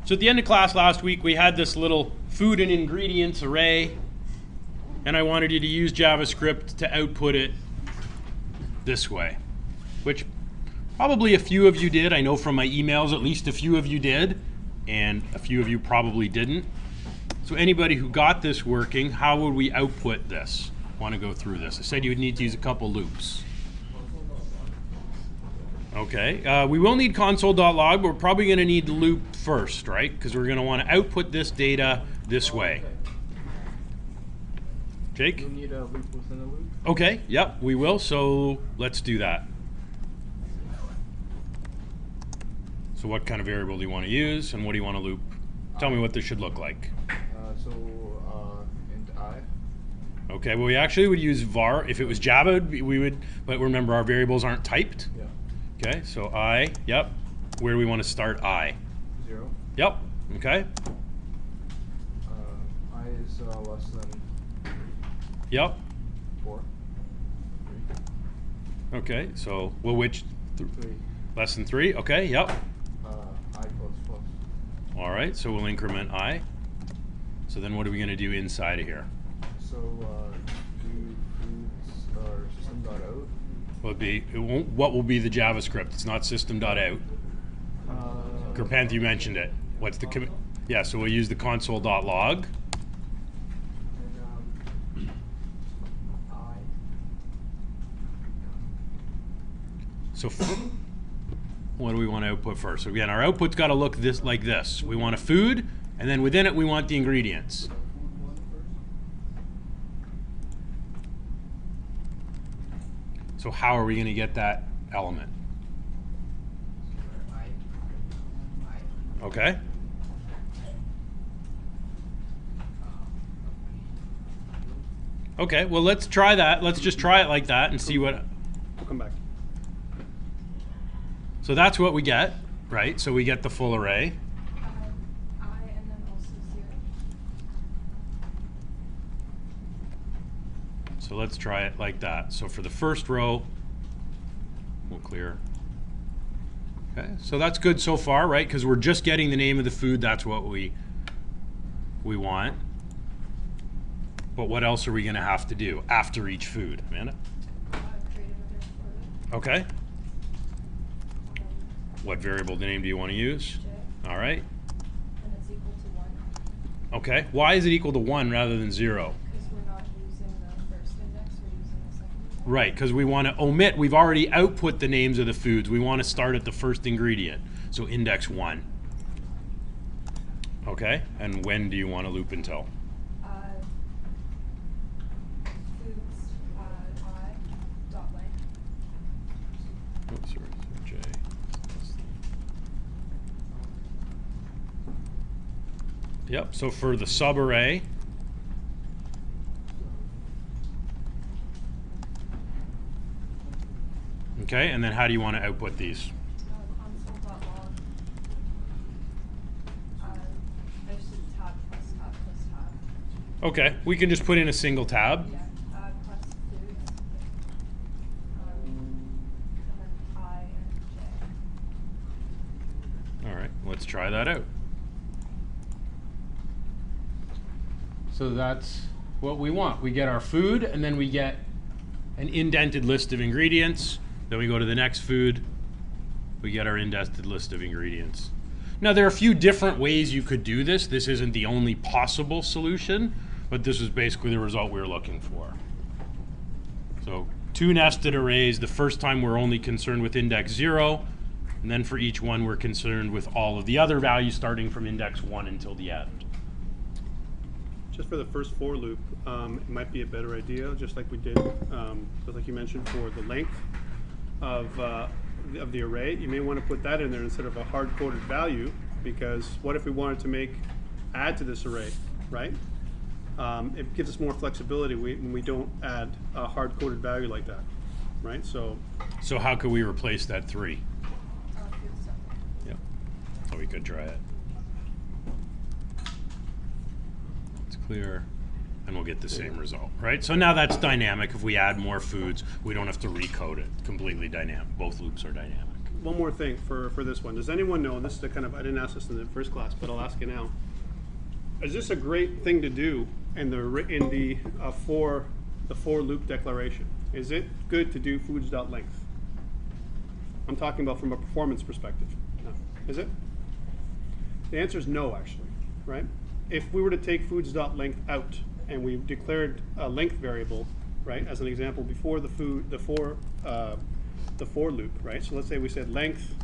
So at the end of class last week, we had this little food and ingredients array, and I wanted you to use JavaScript to output it this way, which probably a few of you did. I know from my emails at least a few of you did, and a few of you probably didn't. So anybody who got this working, how would we output this? I want to go through this. I said you would need to use a couple loops. Okay, we will need console.log, but we're probably going to need the loop first, right? Because we're going to want to output this data this way. Jake? You'll need a loop within a loop. Okay, yep, we will. So let's do that. So what kind of variable do you want to use, and what do you want to loop? Tell me what this should look like. Int I. Okay, well, we actually would use var. If it was Java, we would, but remember our variables aren't typed. Yeah. Okay, so I, yep. Where do we want to start I? 0. Yep, okay. I is less than Yep. 4. 3. Okay, so, well, which? 3. Less than 3, okay, yep. I plus. All right, so we'll increment I. So then what are we going to do inside of here? So do foods or system.out. What will be the JavaScript? It's not system.out. Karpanth, you mentioned it. What's the commit? Yeah, so we'll use the console.log. So what do we want to output first? So again, our output's got to look like this. We want a food, and then within it we want the ingredients. So how are we going to get that element? Okay. Okay, well, let's try that. Let's just try it like that and see what... We'll come back. So that's what we get, right? So we get the full array. I and then also 0. So let's try it like that. So for the first row, we'll clear. Okay, so that's good so far, right? Because we're just getting the name of the food. That's what we want. But what else are we going to have to do after each food? Amanda? Create another Okay. What variable name do you want to use? J. All right. And it's equal to 1. Okay. Why is it equal to 1 rather than 0? Because we're not using the first index, we're using the second index. Right, because we want to omit. We've already output the names of the foods. We want to start at the first ingredient. So index 1. Okay. And when do you want to loop until? Foods, I, dot length. Oops, sorry, J. Yep, so for the subarray, okay, and then how do you want to output these? Console.log. I just did tab plus tab plus tab. Okay, we can just put in a single tab. Yeah, plus foods. And then I and J. All right, let's try that out. So that's what we want. We get our food, and then we get an indented list of ingredients. Then we go to the next food. We get our indented list of ingredients. Now, there are a few different ways you could do this. This isn't the only possible solution, but this is basically the result we were looking for. So 2 nested arrays. The first time we're only concerned with index 0, and then for each one we're concerned with all of the other values starting from index 1 until the end. Just for the first for loop, it might be a better idea, just like we did, just like you mentioned, for the length of the array. You may want to put that in there instead of a hard-coded value, because what if we wanted to add to this array, right? It gives us more flexibility when we don't add a hard-coded value like that, right? So how could we replace that 3? Food stuff. Yep. So we could try it. Clear, and we'll get the same result, right? So now that's dynamic. If we add more foods, we don't have to recode it. Completely dynamic. Both loops are dynamic. one more thing for this one. Does anyone know, and this is the kind of, I didn't ask this in the first class, but I'll ask you now. Is this a great thing to do in the for loop declaration? Is it good to do foods.length? I'm talking about from a performance perspective. No. Is it? The answer is no, actually, right? If we were to take foods.length out and we declared a length variable, right, as an example before the for loop, right? So let's say we said length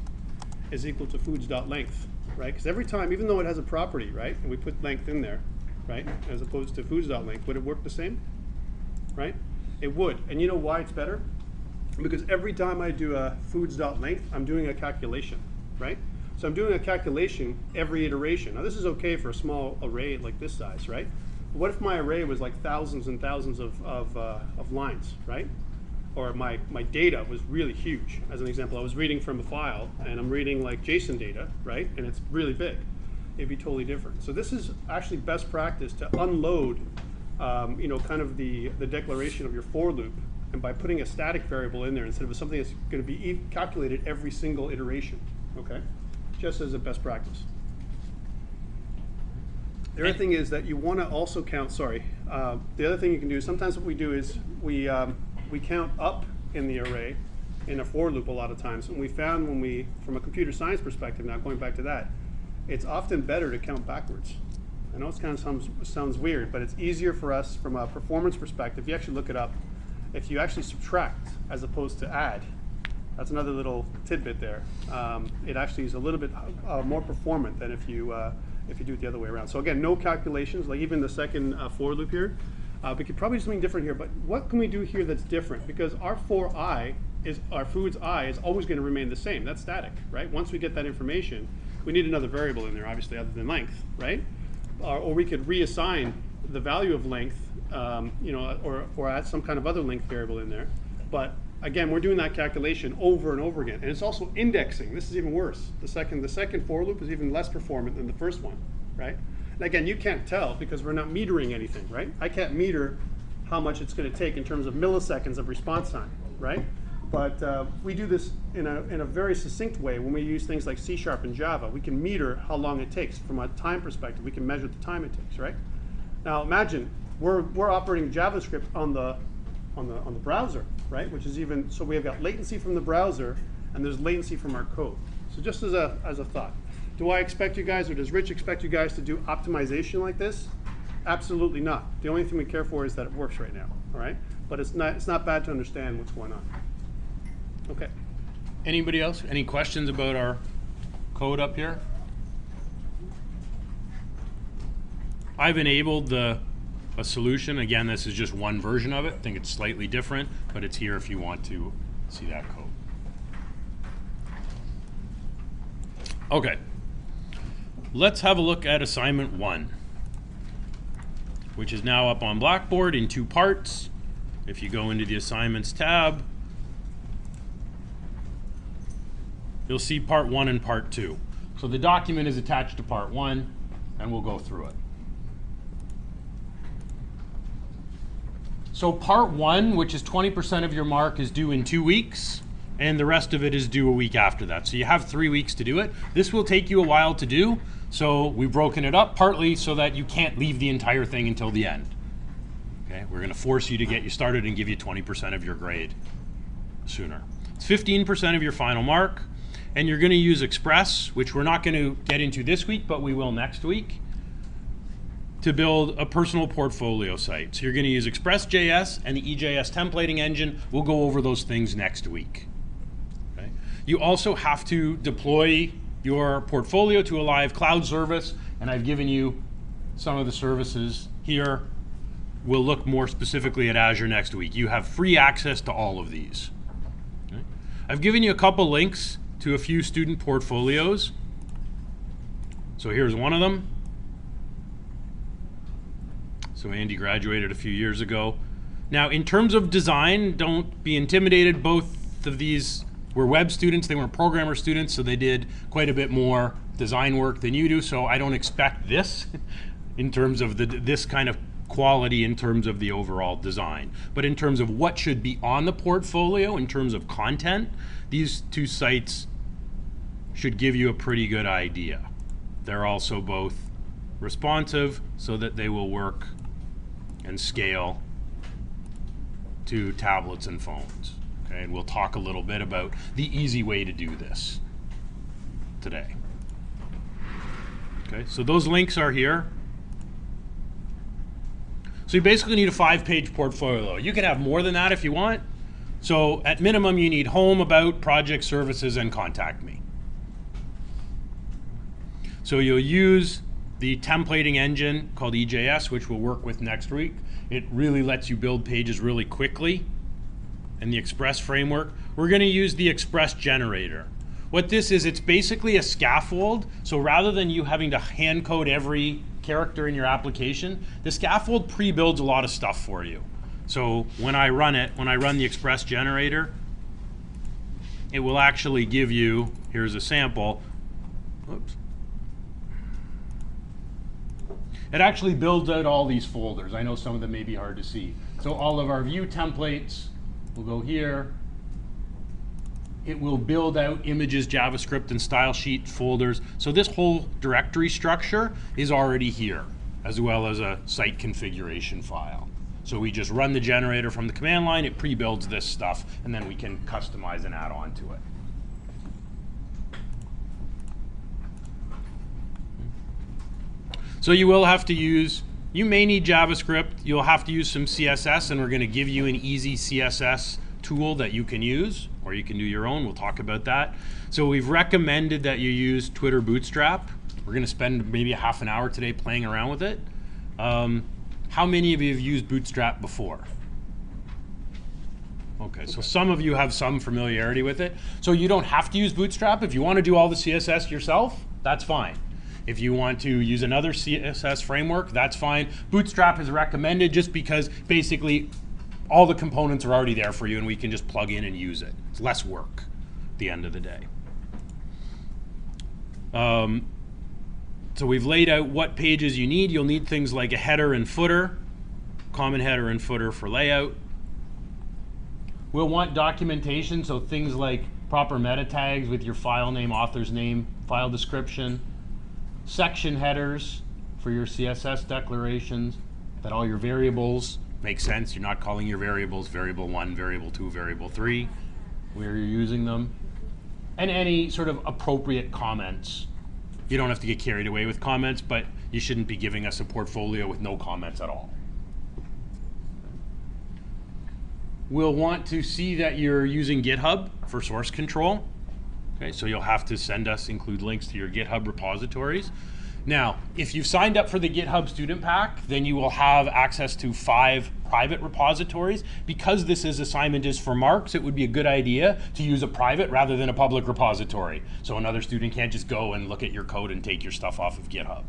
is equal to foods.length, right? Because every time, even though it has a property, right, and we put length in there, right, as opposed to foods.length, would it work the same, right? It would. And you know why it's better? Because every time I do a foods.length, I'm doing a calculation, right? So I'm doing a calculation every iteration. Now this is okay for a small array like this size, right? But what if my array was like thousands and thousands of lines, right? Or my data was really huge. As an example, I was reading from a file and I'm reading like JSON data, right? And it's really big. It'd be totally different. So this is actually best practice to unload, you know, kind of the declaration of your for loop, and by putting a static variable in there instead of something that's going to be calculated every single iteration, okay? Just as a best practice. The other thing is that you want to also count, the other thing you can do, sometimes what we do is we count up in the array in a for loop a lot of times. And we found from a computer science perspective, now going back to that, it's often better to count backwards. I know it kind of sounds weird, but it's easier for us from a performance perspective. If you actually look it up, if you actually subtract as opposed to add, that's another little tidbit there. It actually is a little bit more performant than if you do it the other way around. So again, no calculations, like even the second for loop here. We could probably do something different here, but what can we do here that's different? Because our our foods I is always going to remain the same. That's static, right? Once we get that information, we need another variable in there, obviously, other than length, right? Or we could reassign the value of length, you know, or add some kind of other length variable in there. But again, we're doing that calculation over and over again. And it's also indexing. This is even worse. The second for loop is even less performant than the first one, right? And again, you can't tell because we're not metering anything, right? I can't meter how much it's going to take in terms of milliseconds of response time, right? But we do this in a very succinct way when we use things like C# and Java. We can meter how long it takes. From a time perspective, we can measure the time it takes, right? Now imagine we're operating JavaScript on the browser, right? Which is even, so we have got latency from the browser and there's latency from our code. So just as a thought, do I expect you guys, or does Rich expect you guys to do optimization like this? Absolutely not. The only thing we care for is that it works right now, all right? But it's not bad to understand what's going on. Okay. Anybody else? Any questions about our code up here? I've enabled a solution. Again, this is just one version of it. I think it's slightly different, but it's here if you want to see that code. Okay. Let's have a look at assignment 1, which is now up on Blackboard in 2 parts. If you go into the assignments tab, you'll see part 1 and part 2. So the document is attached to part 1, and we'll go through it. So part 1, which is 20% of your mark, is due in 2 weeks, and the rest of it is due a week after that. So you have 3 weeks to do it. This will take you a while to do, so we've broken it up partly so that you can't leave the entire thing until the end. Okay, we're going to force you to get you started and give you 20% of your grade sooner. It's 15% of your final mark, and you're going to use Express, which we're not going to get into this week, but we will next week, to build a personal portfolio site. So you're going to use Express.js and the EJS templating engine. We'll go over those things next week. Okay? You also have to deploy your portfolio to a live cloud service, and I've given you some of the services here. We'll look more specifically at Azure next week. You have free access to all of these. Okay? I've given you a couple links to a few student portfolios. So here's one of them. So Andy graduated a few years ago. Now, in terms of design, don't be intimidated. Both of these were web students. They weren't programmer students, so they did quite a bit more design work than you do. So I don't expect this in terms of this kind of quality in terms of the overall design. But in terms of what should be on the portfolio, in terms of content, these 2 sites should give you a pretty good idea. They're also both responsive so that they will work and scale to tablets and phones. Okay, and we'll talk a little bit about the easy way to do this today. Okay, so those links are here. So you basically need a 5-page portfolio. You can have more than that if you want. So at minimum, you need home, about, project, services, and contact me. So you'll use the templating engine called EJS, which we'll work with next week. It really lets you build pages really quickly. And the Express framework, we're going to use the Express generator. What this is, it's basically a scaffold. So rather than you having to hand code every character in your application, the scaffold pre-builds a lot of stuff for you. So when I run it, when I run the Express generator, it will actually give you, here's a sample. Oops. It actually builds out all these folders. I know some of them may be hard to see. So all of our view templates will go here. It will build out images, JavaScript, and Stylesheet folders. So this whole directory structure is already here, as well as a site configuration file. So we just run the generator from the command line, it pre-builds this stuff, and then we can customize and add on to it. So you will have to use, you may need JavaScript, you'll have to use some CSS, and we're going to give you an easy CSS tool that you can use, or you can do your own. We'll talk about that. So we've recommended that you use Twitter Bootstrap. We're going to spend maybe a half an hour today playing around with it. How many of you have used Bootstrap before? Okay, so some of you have some familiarity with it. So you don't have to use Bootstrap. If you want to do all the CSS yourself, that's fine. If you want to use another CSS framework, that's fine. Bootstrap is recommended just because basically all the components are already there for you and we can just plug in and use it. It's less work at the end of the day. So we've laid out what pages you need. You'll need things like a header and footer, common header and footer for layout. We'll want documentation, so things like proper meta tags with your file name, author's name, file description, section headers for your CSS declarations, that all your variables make sense. You're not calling your variables variable 1, variable 2, variable 3, where you're using them. And any sort of appropriate comments. You don't have to get carried away with comments, but you shouldn't be giving us a portfolio with no comments at all. We'll want to see that you're using GitHub for source control. Okay, so you'll have to include links to your GitHub repositories. Now, if you've signed up for the GitHub Student Pack, then you will have access to 5 private repositories. Because this assignment is for marks, it would be a good idea to use a private rather than a public repository. So another student can't just go and look at your code and take your stuff off of GitHub.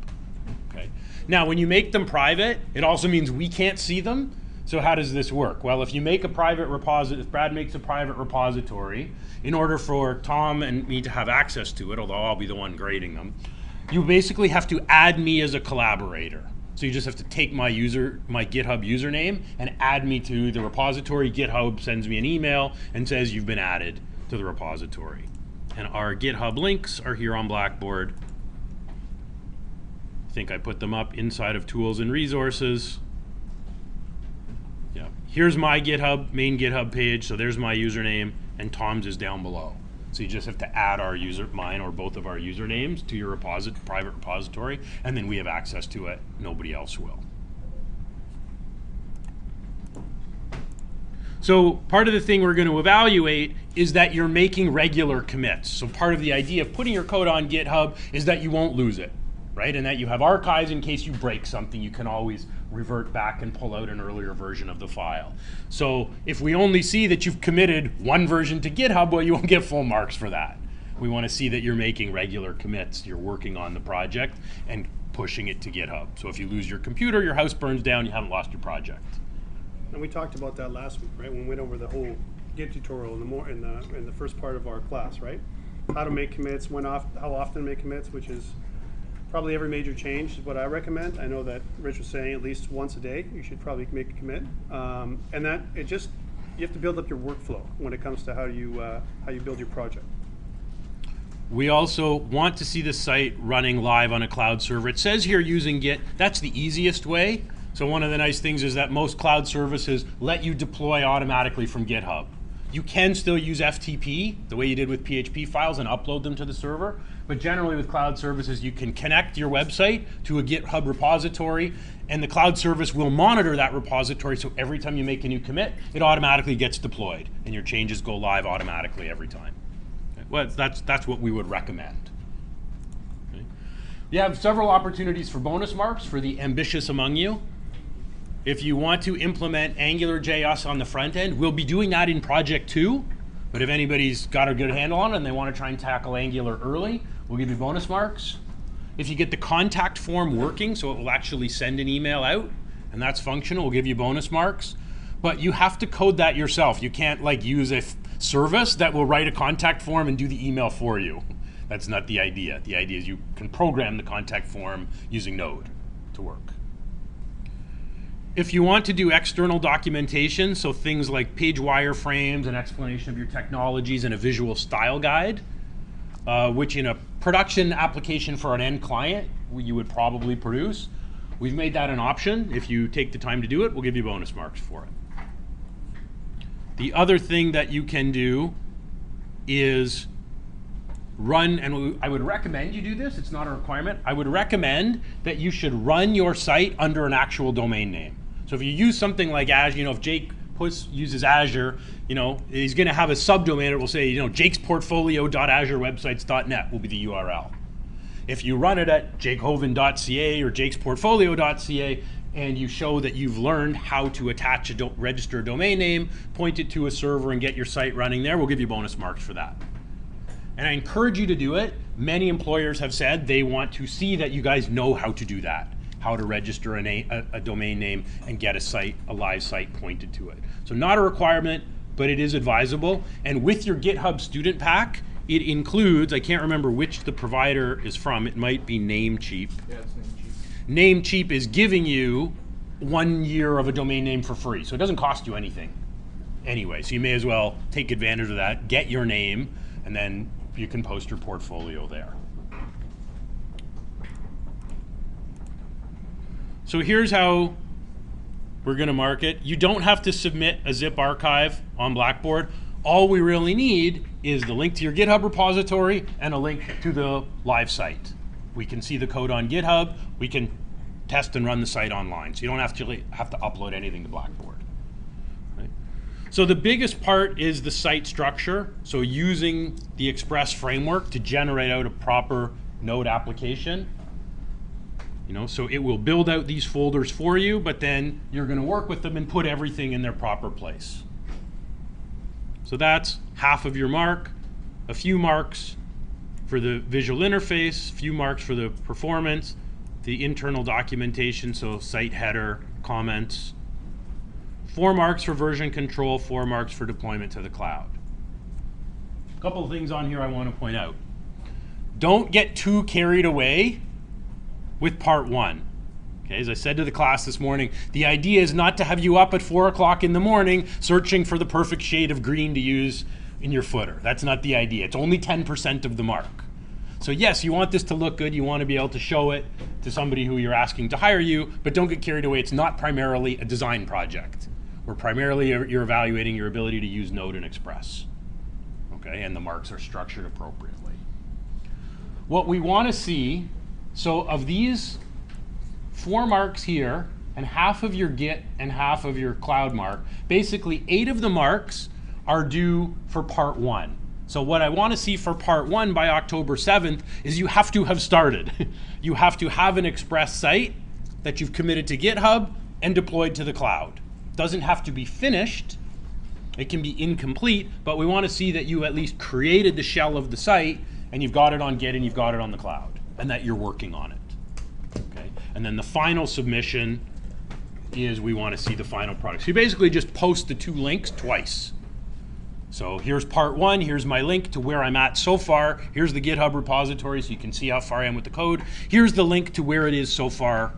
Okay. Now, when you make them private, it also means we can't see them. So how does this work? Well, if you make a private repository, if Brad makes a private repository, in order for Tom and me to have access to it, although I'll be the one grading them, you basically have to add me as a collaborator. So you just have to take my GitHub username and add me to the repository. GitHub sends me an email and says you've been added to the repository. And our GitHub links are here on Blackboard. I think I put them up inside of tools and resources. Yeah. Here's my GitHub, main GitHub page. So there's my username, and Tom's is down below. So you just have to add mine or both of our usernames to your private repository, and then we have access to it. Nobody else will. So part of the thing we're going to evaluate is that you're making regular commits. So part of the idea of putting your code on GitHub is that you won't lose it, right? And that you have archives in case you break something. You can always revert back and pull out an earlier version of the file. So if we only see that you've committed one version to GitHub, well, you won't get full marks for that. We want to see that you're making regular commits. You're working on the project and pushing it to GitHub. So if you lose your computer, your house burns down, you haven't lost your project. And we talked about that last week, right? When we went over the whole Git tutorial in the first part of our class, right? How to make commits, how often to make commits, which is probably every major change is what I recommend. I know that Rich was saying at least once a day you should probably make a commit, and that you have to build up your workflow when it comes to how you build your project. We also want to see the site running live on a cloud server. It says here using Git. That's the easiest way. So one of the nice things is that most cloud services let you deploy automatically from GitHub. You can still use FTP, the way you did with PHP files, and upload them to the server. But generally with cloud services, you can connect your website to a GitHub repository, and the cloud service will monitor that repository, so every time you make a new commit, it automatically gets deployed, and your changes go live automatically every time. Okay. Well, that's what we would recommend. Okay. You have several opportunities for bonus marks for the ambitious among you. If you want to implement AngularJS on the front end, we'll be doing that in Project 2. But if anybody's got a good handle on it and they want to try and tackle Angular early, we'll give you bonus marks. If you get the contact form working, so it will actually send an email out, and that's functional, we'll give you bonus marks. But you have to code that yourself. You can't like use a service that will write a contact form and do the email for you. That's not the idea. The idea is you can program the contact form using Node to work. If you want to do external documentation, so things like page wireframes, an explanation of your technologies, and a visual style guide, which in a production application for an end client, you would probably produce, we've made that an option. If you take the time to do it, we'll give you bonus marks for it. The other thing that you can do is run, and I would recommend you do this, it's not a requirement, I would recommend that you should run your site under an actual domain name. So if you use something like Azure, if Jake uses Azure, he's going to have a subdomain. It will say, jakesportfolio.azurewebsites.net will be the URL. If you run it at jakehoven.ca or jakesportfolio.ca and you show that you've learned how to attach a register a domain name, point it to a server and get your site running there, we'll give you bonus marks for that. And I encourage you to do it. Many employers have said they want to see that you guys know how to do that. How to register a domain name and get a live site pointed to it. So not a requirement, but it is advisable. And with your GitHub student pack, it includes, I can't remember which the provider is from, it might be Namecheap. Yeah, it's Namecheap. Namecheap is giving you 1 year of a domain name for free. So it doesn't cost you anything anyway. So you may as well take advantage of that, get your name, and then you can post your portfolio there. So here's how we're going to mark it. You don't have to submit a zip archive on Blackboard. All we really need is the link to your GitHub repository and a link to the live site. We can see the code on GitHub. We can test and run the site online. So you don't have to upload anything to Blackboard. Right? So the biggest part is the site structure. So using the Express framework to generate out a proper Node application. So it will build out these folders for you, but then you're going to work with them and put everything in their proper place. So that's half of your mark, a few marks for the visual interface, a few marks for the performance, the internal documentation, so site header, comments, 4 marks for version control, 4 marks for deployment to the cloud. A couple of things on here I want to point out. Don't get too carried away with part 1. Okay, as I said to the class this morning, the idea is not to have you up at 4 o'clock in the morning searching for the perfect shade of green to use in your footer. That's not the idea. It's only 10% of the mark. So yes, you want this to look good. You want to be able to show it to somebody who you're asking to hire you, but don't get carried away. It's not primarily a design project. You're evaluating your ability to use Node and Express. Okay, and the marks are structured appropriately. What we want to see, so of these 4 marks here, and half of your Git and half of your cloud mark, basically 8 of the marks are due for part 1. So what I want to see for part 1 by October 7th is you have to have started. You have to have an Express site that you've committed to GitHub and deployed to the cloud. It doesn't have to be finished. It can be incomplete, but we want to see that you at least created the shell of the site and you've got it on Git and you've got it on the cloud, and that you're working on it. Okay? And then the final submission is we want to see the final product. So you basically just post the 2 links twice. So here's part 1, here's my link to where I'm at so far. Here's the GitHub repository so you can see how far I am with the code. Here's the link to where it is so far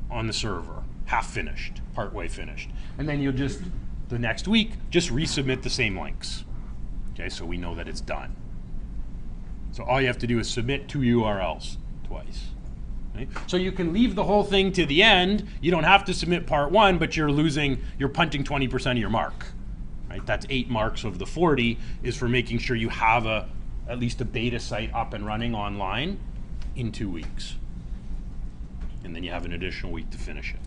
on the server, half finished, part way finished. And then you'll just, the next week, just resubmit the same links. Okay, so we know that it's done. So all you have to do is submit 2 URLs twice. Right? So you can leave the whole thing to the end. You don't have to submit part 1, but you're punting 20% of your mark. Right? That's 8 marks of the 40 is for making sure you have at least a beta site up and running online in 2 weeks. And then you have an additional week to finish it.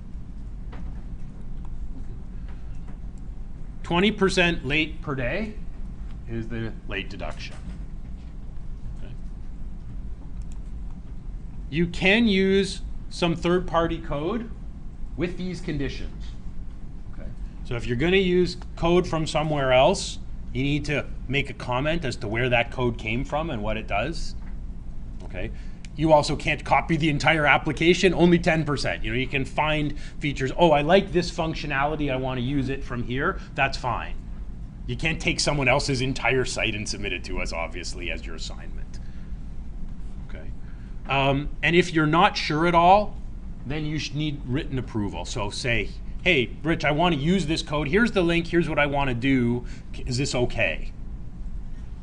20% late per day is the late deduction. Okay. You can use some third-party code with these conditions. Okay. So if you're going to use code from somewhere else, you need to make a comment as to where that code came from and what it does. Okay. You also can't copy the entire application, only 10%. You can find features. Oh, I like this functionality. I want to use it from here. That's fine. You can't take someone else's entire site and submit it to us, obviously, as your assignment. Okay. And if you're not sure at all, then you should need written approval. So say, hey, Rich, I want to use this code. Here's the link. Here's what I want to do. Is this okay?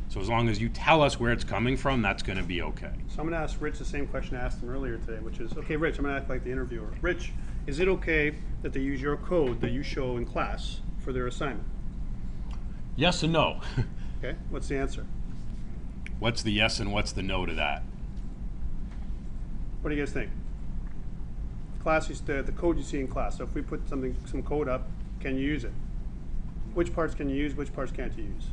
So as long as you tell us where it's coming from, that's going to be okay. So I'm going to ask Rich the same question I asked him earlier today, which is, okay, Rich, I'm going to act like the interviewer. Rich, is it okay that they use your code that you show in class for their assignment? Yes and no. Okay, what's the answer? What's the yes and what's the no to that? What do you guys think? The code you see in class. So if we put some code up, can you use it? Which parts can you use? Which parts can't you use?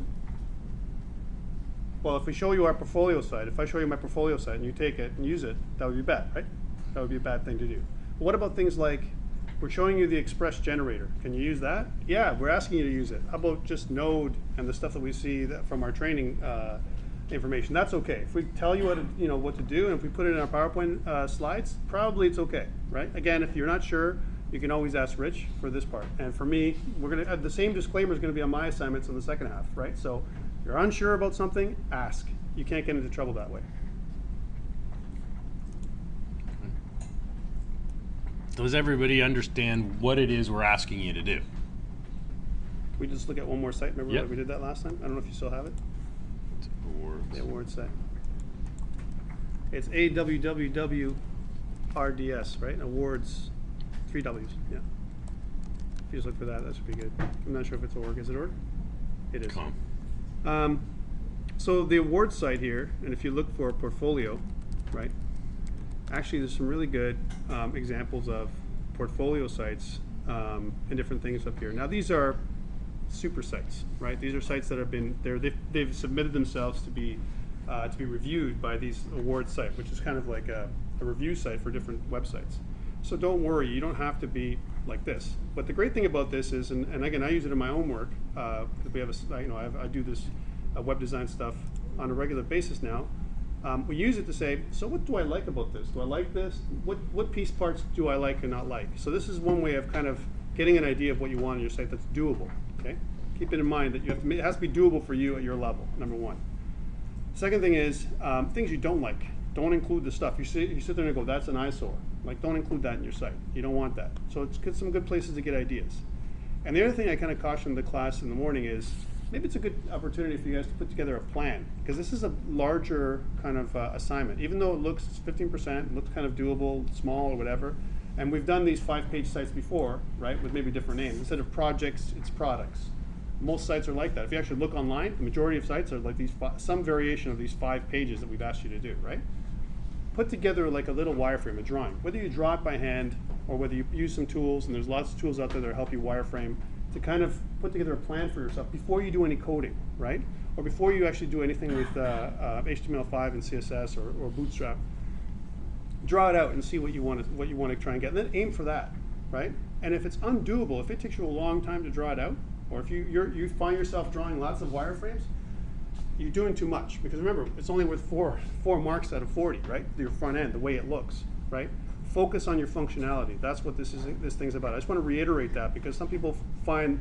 Well, if we show you our portfolio site, if I show you my portfolio site and you take it and use it, that would be bad, right? That would be a bad thing to do. But what about things like, we're showing you the Express generator. Can you use that? Yeah, we're asking you to use it. How about just Node and the stuff that we see from our training information? That's okay. If we tell you what to do, and if we put it in our PowerPoint slides, probably it's okay, right? Again, if you're not sure, you can always ask Rich for this part. And for me, we're going to the same disclaimer is going to be on my assignments in the second half, right? So if you're unsure about something, ask. You can't get into trouble that way. Does everybody understand what it is we're asking you to do? We just look at one more site. Remember Yep. that we did that last time? I don't know if you still have it. Awards. The award site. It's AWWWRDS, right? Awards, 3 W's, yeah. If you just look for that, that should be good. I'm not sure if it's org. Is it org? It is. So the award site here, and if you look for a portfolio, right? Actually, there's some really good examples of portfolio sites and different things up here. Now, these are super sites, right? These are sites that have been there. They've submitted themselves to be reviewed by these award site, which is kind of like a review site for different websites. So don't worry, you don't have to be like this. But the great thing about this is, and again, I use it in my own work. We have I do this web design stuff on a regular basis now. We use it to say, so what do I like about this? Do I like this? What piece parts do I like and not like? So this is one way of kind of getting an idea of what you want on your site that's doable. Okay, keep it in mind that it has to be doable for you at your level. Number one. Second thing is things you don't like. Don't include the stuff. You sit there and go, that's an eyesore. Like, don't include that in your site. You don't want that. So it's some good places to get ideas. And the other thing I kind of caution the class in the morning is, maybe it's a good opportunity for you guys to put together a plan, because this is a larger kind of assignment. Even though it looks 15%, looks kind of doable, small or whatever, and we've done these 5-page sites before, right, with maybe different names. Instead of projects, it's products. Most sites are like that. If you actually look online, the majority of sites are like these some variation of these 5 pages that we've asked you to do, right? Put together like a little wireframe, a drawing. Whether you draw it by hand or whether you use some tools, and there's lots of tools out there that help you wireframe, to kind of put together a plan for yourself before you do any coding, right? Or before you actually do anything with HTML5 and CSS or Bootstrap. Draw it out and see what you want to try and get, and then aim for that, right? And if it's undoable, if it takes you a long time to draw it out, or if you find yourself drawing lots of wireframes, you're doing too much. Because remember, it's only worth four marks out of 40, right? Your front end, the way it looks, right? Focus on your functionality. That's what this thing's about. I just want to reiterate that, because some people find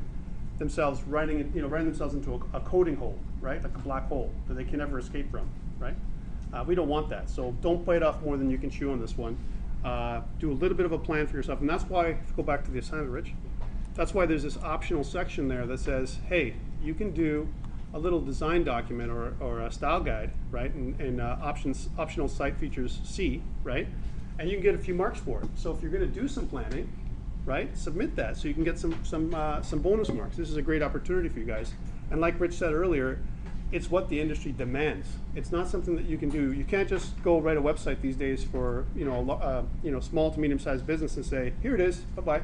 themselves writing themselves into a coding hole, right? Like a black hole that they can never escape from, right? We don't want that. So don't bite off more than you can chew on this one. Do a little bit of a plan for yourself. And that's why, if you go back to the assignment, Rich, that's why there's this optional section there that says, hey, you can do a little design document or a style guide, right? And optional site features C, right? And you can get a few marks for it. So if you're going to do some planning, right, submit that so you can get some bonus marks. This is a great opportunity for you guys. And like Rich said earlier, it's what the industry demands. It's not something that you can do. You can't just go write a website these days for small to medium-sized business and say, here it is, bye-bye.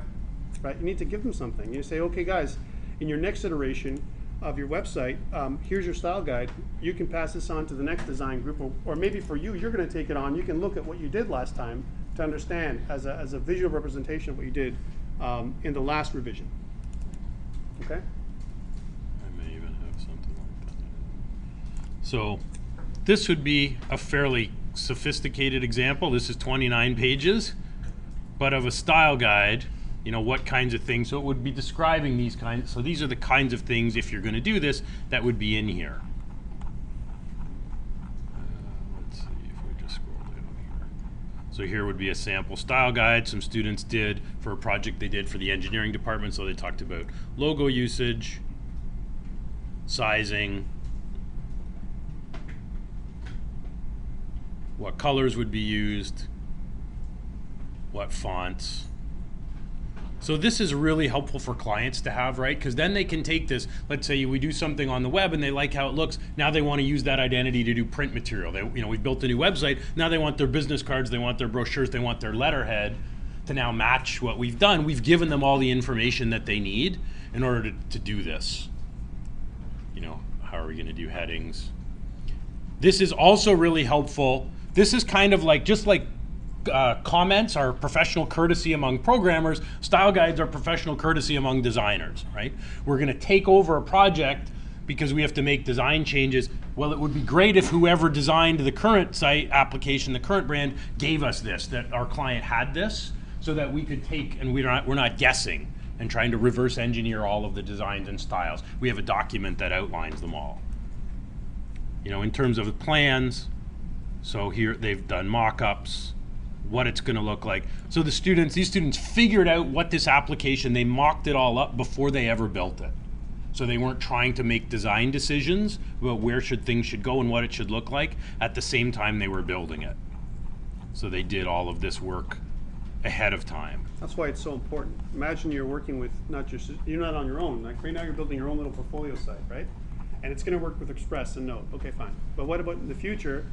Right? You need to give them something. You say, okay, guys, in your next iteration of your website, here's your style guide. You can pass this on to the next design group, or maybe for you, you're going to take it on. You can look at what you did last time to understand as a visual representation of what you did in the last revision. Okay? I may even have something like that. So this would be a fairly sophisticated example. This is 29 pages, but of a style guide. You know, what kinds of things, so it would be describing these kinds, so these are the kinds of things, if you're going to do this, that would be in here. Let's see if we just scroll down here. So here would be a sample style guide some students did for a project they did for the engineering department, so they talked about logo usage, sizing, what colors would be used, what fonts. So this is really helpful for clients to have, right? Because then they can take this, let's say we do something on the web and they like how it looks. Now they want to use that identity to do print material. We've built a new website. Now they want their business cards, they want their brochures, they want their letterhead to now match what we've done. We've given them all the information that they need in order to do this. How are we going to do headings? This is also really helpful. This is kind of like, just like comments are professional courtesy among programmers, style guides are professional courtesy among designers, right? We're going to take over a project because we have to make design changes. Well, it would be great if whoever designed the current site application, the current brand, gave us this, that our client had this, so that we could take, and we're not guessing and trying to reverse engineer all of the designs and styles. We have a document that outlines them all. In terms of the plans, so here they've done mock-ups, what it's going to look like. So these students figured out what this application, they mocked it all up before they ever built it. So they weren't trying to make design decisions about where things should go and what it should look like at the same time they were building it. So they did all of this work ahead of time. That's why it's so important. Imagine you're working with you're not on your own. Like right now you're building your own little portfolio site, right? And it's going to work with Express and Note. Okay, fine. But what about in the future?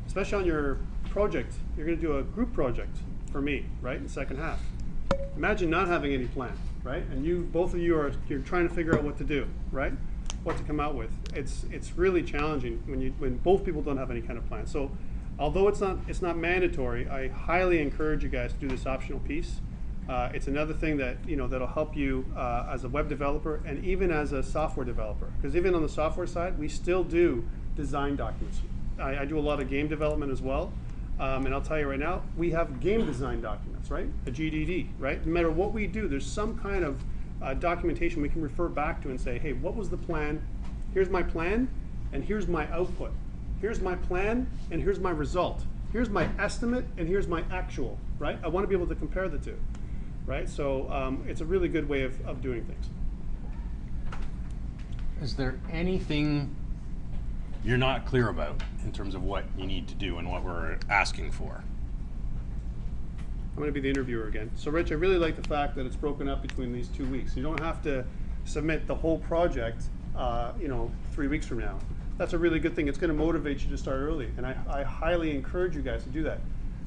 Especially on your project, you're going to do a group project for me, right, in the second half. Imagine not having any plan, right? And both of you you're trying to figure out what to do, right? What to come out with. It's really challenging when both people don't have any kind of plan. So, although it's not mandatory, I highly encourage you guys to do this optional piece. It's another thing that that'll help you as a web developer and even as a software developer. Because even on the software side, we still do design documents. I do a lot of game development as well, and I'll tell you right now, we have game design documents, right? A GDD, right? No matter what we do, there's some kind of documentation we can refer back to and say, hey, what was the plan? Here's my plan, and here's my output. Here's my plan, and here's my result. Here's my estimate, and here's my actual, right? I want to be able to compare the two, right? So it's a really good way of doing things. Is there anything you're not clear about in terms of what you need to do and what we're asking for? I'm going to be the interviewer again. So Rich, I really like the fact that it's broken up between these 2 weeks. You don't have to submit the whole project 3 weeks from now. That's a really good thing. It's going to motivate you to start early. And I highly encourage you guys to do that.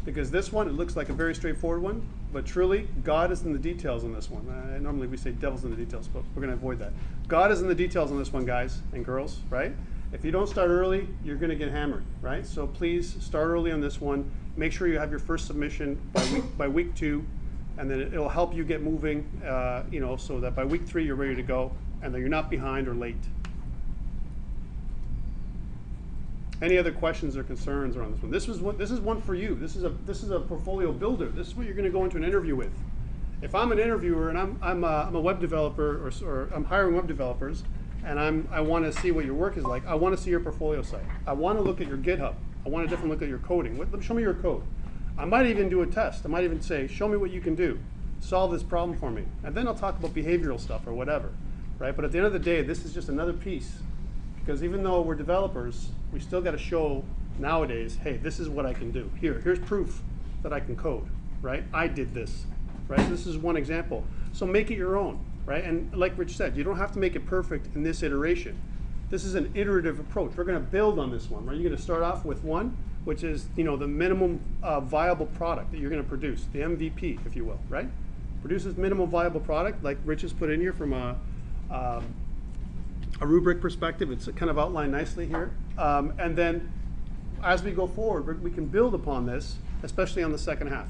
Because this one, it looks like a very straightforward one, but truly, God is in the details on this one. Normally we say devil's in the details, but we're going to avoid that. God is in the details on this one, guys and girls, right? If you don't start early, you're going to get hammered, right? So please start early on this one. Make sure you have your first submission by week 2, and then it'll help you get moving, so that by week 3 you're ready to go, and that you're not behind or late. Any other questions or concerns around this one? This is one for you. This is a portfolio builder. This is what you're going to go into an interview with. If I'm an interviewer and I'm a web developer or I'm hiring web developers, and I want to see what your work is like, I want to see your portfolio site. I want to look at your GitHub. I want to definitely look at your coding. Show me your code. I might even do a test. I might even say, show me what you can do. Solve this problem for me. And then I'll talk about behavioral stuff or whatever, right? But at the end of the day, this is just another piece Because even though we're developers, we still got to show nowadays, hey, this is what I can do. Here's proof that I can code, right? I did this, right? This is one example. So make it your own, right? And like Rich said, you don't have to make it perfect in this iteration. This is an iterative approach. We're going to build on this one, right? You're going to start off with one, which is, you know, the minimum viable product that you're going to produce, the MVP, if you will, right? Produces minimum viable product, like Rich has put in here from a rubric perspective. It's kind of outlined nicely here. And then as we go forward, we can build upon this, especially on the second half,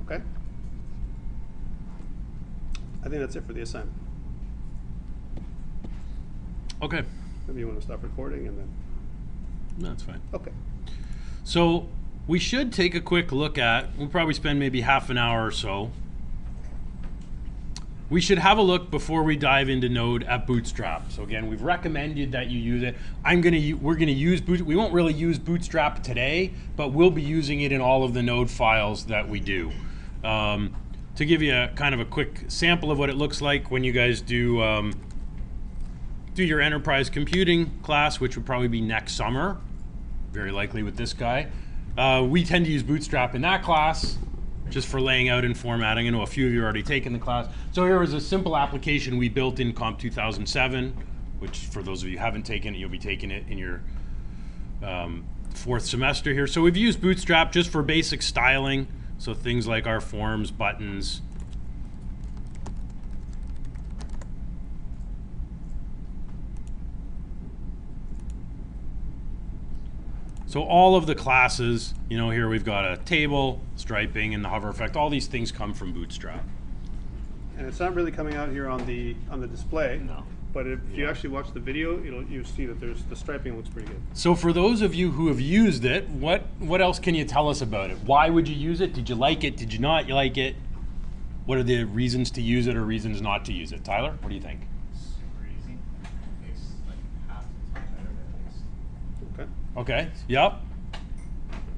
okay? I think that's it for the assignment. Okay. Maybe you want to stop recording and then, That's fine. okay. So we should take a quick look at, we'll probably spend maybe half an hour or so. We should have a look before we dive into Node at Bootstrap. So again, we've recommended that you use it. We're gonna use Bootstrap. We won't really use Bootstrap today, but we'll be using it in all of the Node files that we do. To give you a kind of a quick sample of what it looks like when you guys do your enterprise computing class, which would probably be next summer, very likely with this guy. We tend to use Bootstrap in that class, just for laying out and formatting. I know a few of you have already taken the class. So here is a simple application we built in COMP2007, which for those of you who haven't taken it, you'll be taking it in your fourth semester here. So we've used Bootstrap just for basic styling. So things like our forms, buttons. So all of the classes, you know, here we've got a table, striping, and the hover effect. All these things come from Bootstrap. And it's not really coming out here on the display. No. But if you actually watch the video, you'll see that the striping looks pretty good. So for those of you who have used it, what else can you tell us about it? Why would you use it? Did you like it? Did you not like it? What are the reasons to use it or reasons not to use it? Tyler, what do you think? Super easy. Makes like half the time better than it is. Okay. Okay, yep.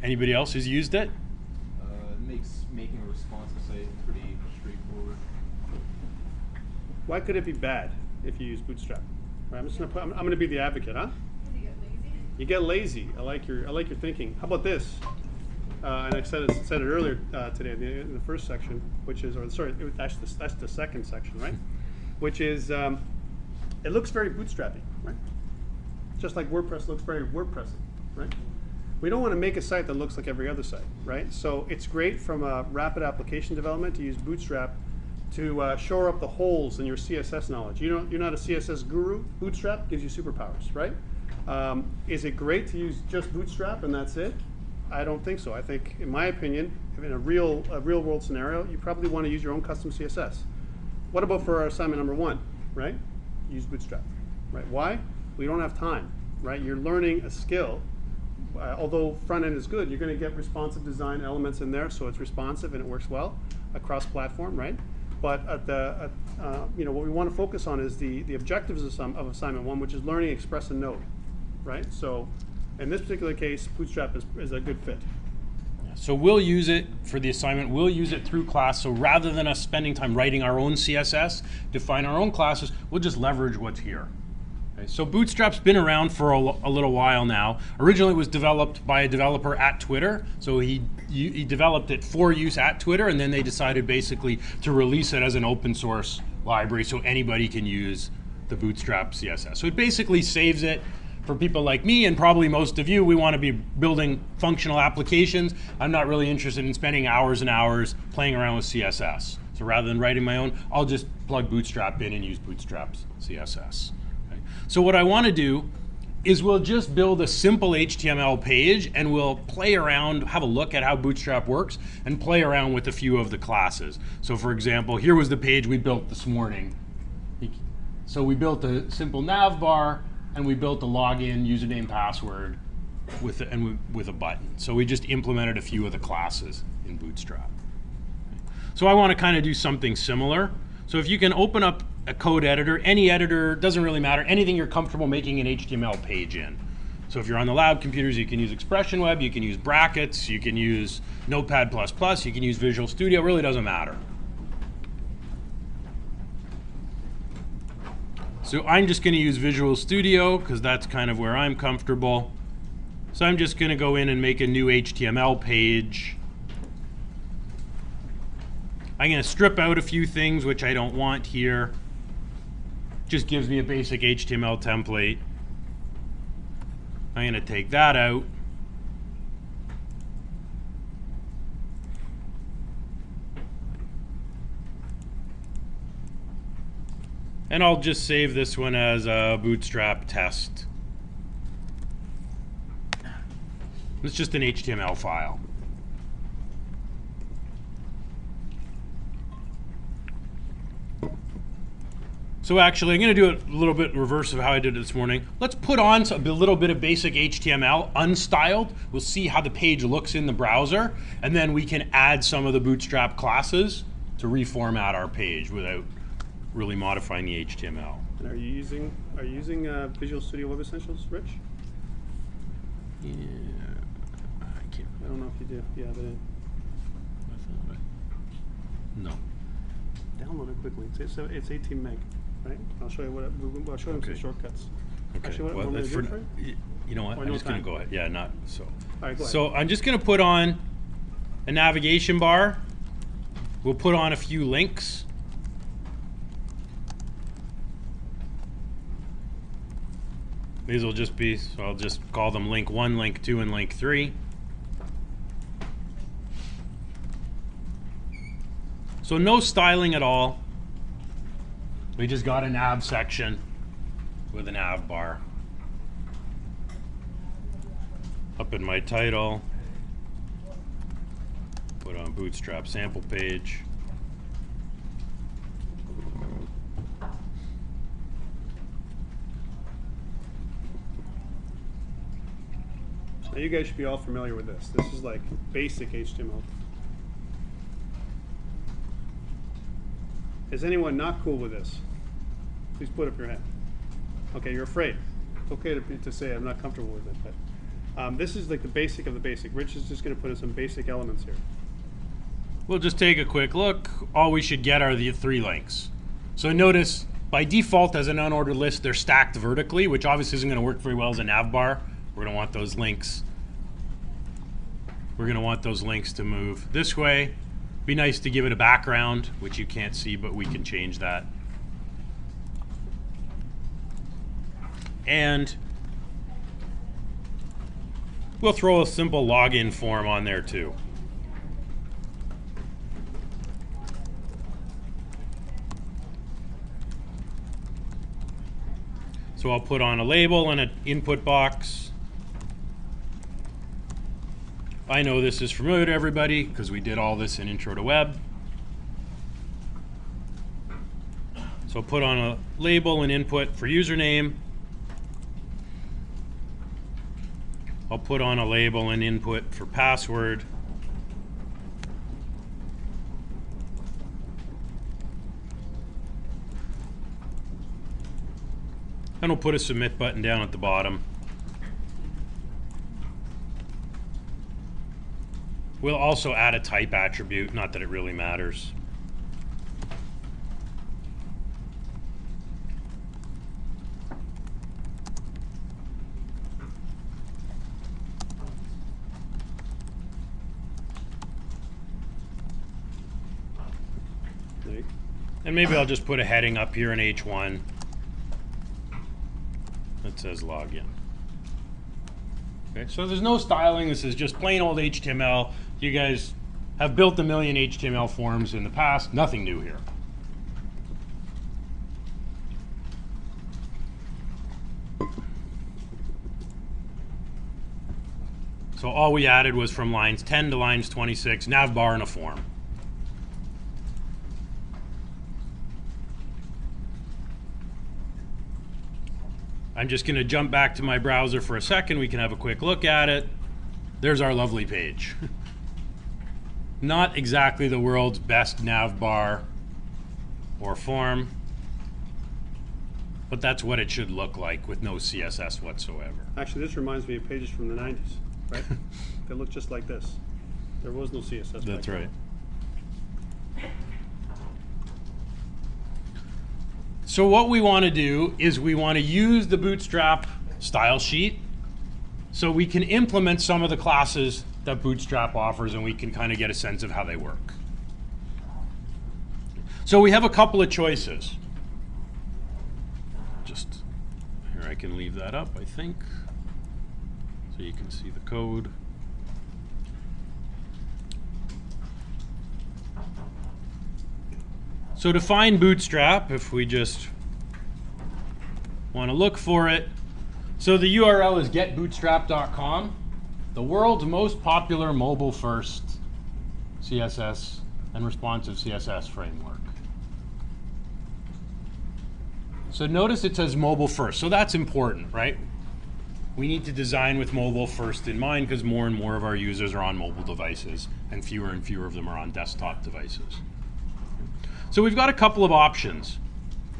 Anybody else who's used it? It makes making a responsive site pretty straightforward. Why could it be bad if you use Bootstrap? Right, I'm gonna be the advocate, huh? Did you get lazy? You get lazy. I like your thinking. How about this? And I said it earlier today in the first section, which is, or sorry, that's the second section, right? Which is, it looks very bootstrappy, right? Just like WordPress looks very WordPressy, right? We don't want to make a site that looks like every other site, right? So it's great from a rapid application development to use Bootstrap to shore up the holes in your CSS knowledge. You're not a CSS guru. Bootstrap gives you superpowers, right? Is it great to use just Bootstrap and that's it? I don't think so. I think, in my opinion, in a real world scenario, you probably want to use your own custom CSS. What about for our assignment number 1, right? Use Bootstrap, right? Why? We don't have time, right? You're learning a skill. Although front end is good, you're going to get responsive design elements in there, so it's responsive and it works well across platform, right? But at you know, what we want to focus on is the objectives of assignment 1, which is learning Express and Node, right? So in this particular case, Bootstrap is a good fit. So we'll use it for the assignment. We'll use it through class. So rather than us spending time writing our own CSS, define our own classes, we'll just leverage what's here. Okay, so Bootstrap's been around for a little while now. Originally it was developed by a developer at Twitter. So he developed it for use at Twitter, and then they decided basically to release it as an open source library so anybody can use the Bootstrap CSS. So it basically saves it for people like me and probably most of you. We want to be building functional applications. I'm not really interested in spending hours and hours playing around with CSS. So rather than writing my own, I'll just plug Bootstrap in and use Bootstrap's CSS. Okay. So what I want to do is we'll just build a simple HTML page and we'll play around, have a look at how Bootstrap works and play around with a few of the classes. So for example, here was the page we built this morning. So we built a simple nav bar and we built a login, username, password with a button. So we just implemented a few of the classes in Bootstrap. So I want to kind of do something similar. So if you can open up a code editor, any editor, doesn't really matter, anything you're comfortable making an HTML page in. So if you're on the lab computers, you can use Expression Web, you can use brackets, you can use Notepad++, you can use Visual Studio, it really doesn't matter. So I'm just going to use Visual Studio because that's kind of where I'm comfortable. So I'm just going to go in and make a new HTML page. I'm going to strip out a few things which I don't want here. Just gives me a basic HTML template. I'm going to take that out. And I'll just save this one as a Bootstrap test. It's just an HTML file. So actually, I'm going to do it a little bit in reverse of how I did it this morning. Let's put on a little bit of basic HTML, unstyled. We'll see how the page looks in the browser, and then we can add some of the Bootstrap classes to reformat our page without really modifying the HTML. And are you using Visual Studio Web Essentials, Rich? Yeah, I can't. I don't know if you do. Yeah, but No. download it quickly. It's 18 meg, right? I'll show you I'll show you some shortcuts. Okay. Actually, what Well, want me to do for, it for you? you know what? Or I'm no just going to time? go ahead. Yeah, not so. All right, go ahead. So I'm just going to put on a navigation bar. We'll put on a few links. These will just be, so I'll just call them link 1, link 2, and link 3. So no styling at all. We just got a nav section with a nav bar. Up in my title, put on Bootstrap sample page. Now you guys should be all familiar with this. This is like basic HTML. Is anyone not cool with this? Please put up your hand. Okay, you're afraid. It's okay to say I'm not comfortable with it, but this is like the basic of the basic. Rich is just going to put in some basic elements here. We'll just take a quick look. All we should get are the 3 links. So notice, by default, as an unordered list, they're stacked vertically, which obviously isn't going to work very well as a nav bar. We're going to want those links. We're going to want those links to move this way. Be nice to give it a background, which you can't see, but we can change that. And we'll throw a simple login form on there too. So I'll put on a label and an input box. I know this is familiar to everybody because we did all this in Intro to Web. So I'll put on a label and input for username. I'll put on a label and input for password. And we'll put a submit button down at the bottom. We'll also add a type attribute, not that it really matters. And maybe I'll just put a heading up here in H1 that says login. Okay, so there's no styling. This is just plain old HTML. You guys have built a million HTML forms in the past. Nothing new here. So all we added was from lines 10 to lines 26, nav bar and a form. I'm just going to jump back to my browser for a second. We can have a quick look at it. There's our lovely page. Not exactly the world's best nav bar or form, but that's what it should look like with no CSS whatsoever. Actually, this reminds me of pages from the 90s, right? They look just like this. There was no CSS. That's right. So what we want to do is we want to use the Bootstrap style sheet so we can implement some of the classes that Bootstrap offers, and we can kind of get a sense of how they work. So we have a couple of choices. Just here, I can leave that up, I think, so you can see the code. So to find Bootstrap, if we just want to look for it, so the URL is getbootstrap.com, the world's most popular mobile-first CSS and responsive CSS framework. So notice it says mobile first, so that's important, right? We need to design with mobile first in mind because more and more of our users are on mobile devices and fewer of them are on desktop devices. So we've got a couple of options.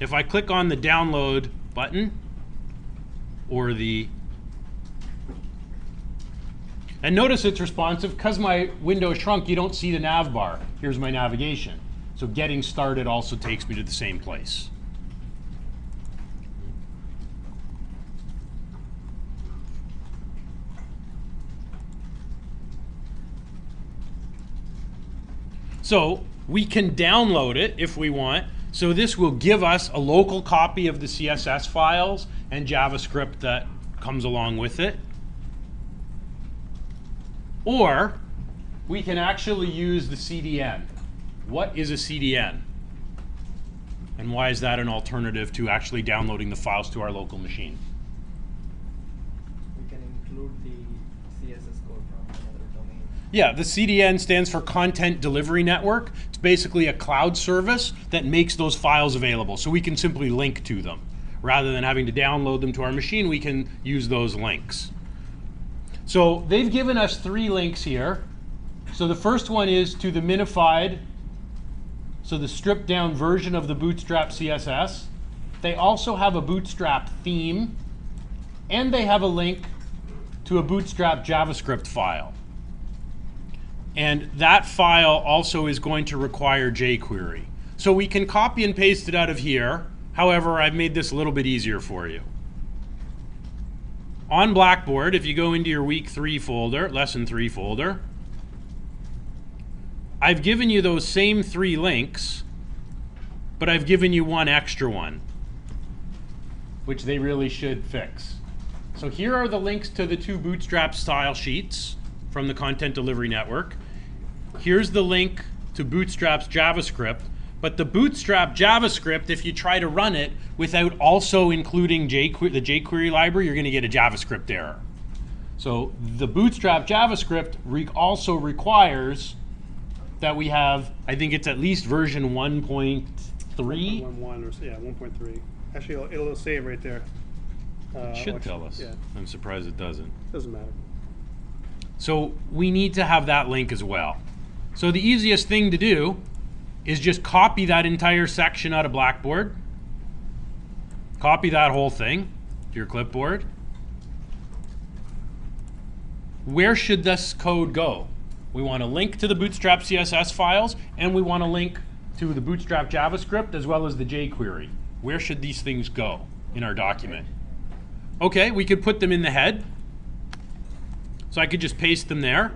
If I click on the download button or and notice it's responsive because my window shrunk, you don't see the nav bar. Here's my navigation. So getting started also takes me to the same place. So we can download it if we want. So this will give us a local copy of the CSS files and JavaScript that comes along with it. Or we can actually use the CDN. What is a CDN? And why is that an alternative to actually downloading the files to our local machine? We can include the CSS code from another domain. Yeah, the CDN stands for Content Delivery Network. It's basically a cloud service that makes those files available. So we can simply link to them. Rather than having to download them to our machine, we can use those links. So they've given us 3 links here. So the first one is to the minified, so the stripped down version of the Bootstrap CSS. They also have a Bootstrap theme, and they have a link to a Bootstrap JavaScript file. And that file also is going to require jQuery. So we can copy and paste it out of here. However, I've made this a little bit easier for you. On Blackboard, if you go into your week 3 folder, lesson 3 folder, I've given you those same 3 links, but I've given you one extra one, which they really should fix. So here are the links to the 2 Bootstrap style sheets from the Content Delivery Network. Here's the link to Bootstrap's JavaScript, but the Bootstrap JavaScript, if you try to run it without also including the jQuery library, you're going to get a JavaScript error. So the Bootstrap JavaScript also requires that we have, I think it's at least version 1.3. 1.1 or yeah, 1.3. Actually, it'll say it right there. It should tell us. Yeah. I'm surprised it doesn't. Doesn't matter. So we need to have that link as well. So the easiest thing to do is just copy that entire section out of Blackboard. Copy that whole thing to your clipboard. Where should this code go? We want to link to the Bootstrap CSS files, and we want to link to the Bootstrap JavaScript as well as the jQuery. Where should these things go in our document? Okay, we could put them in the head. So I could just paste them there.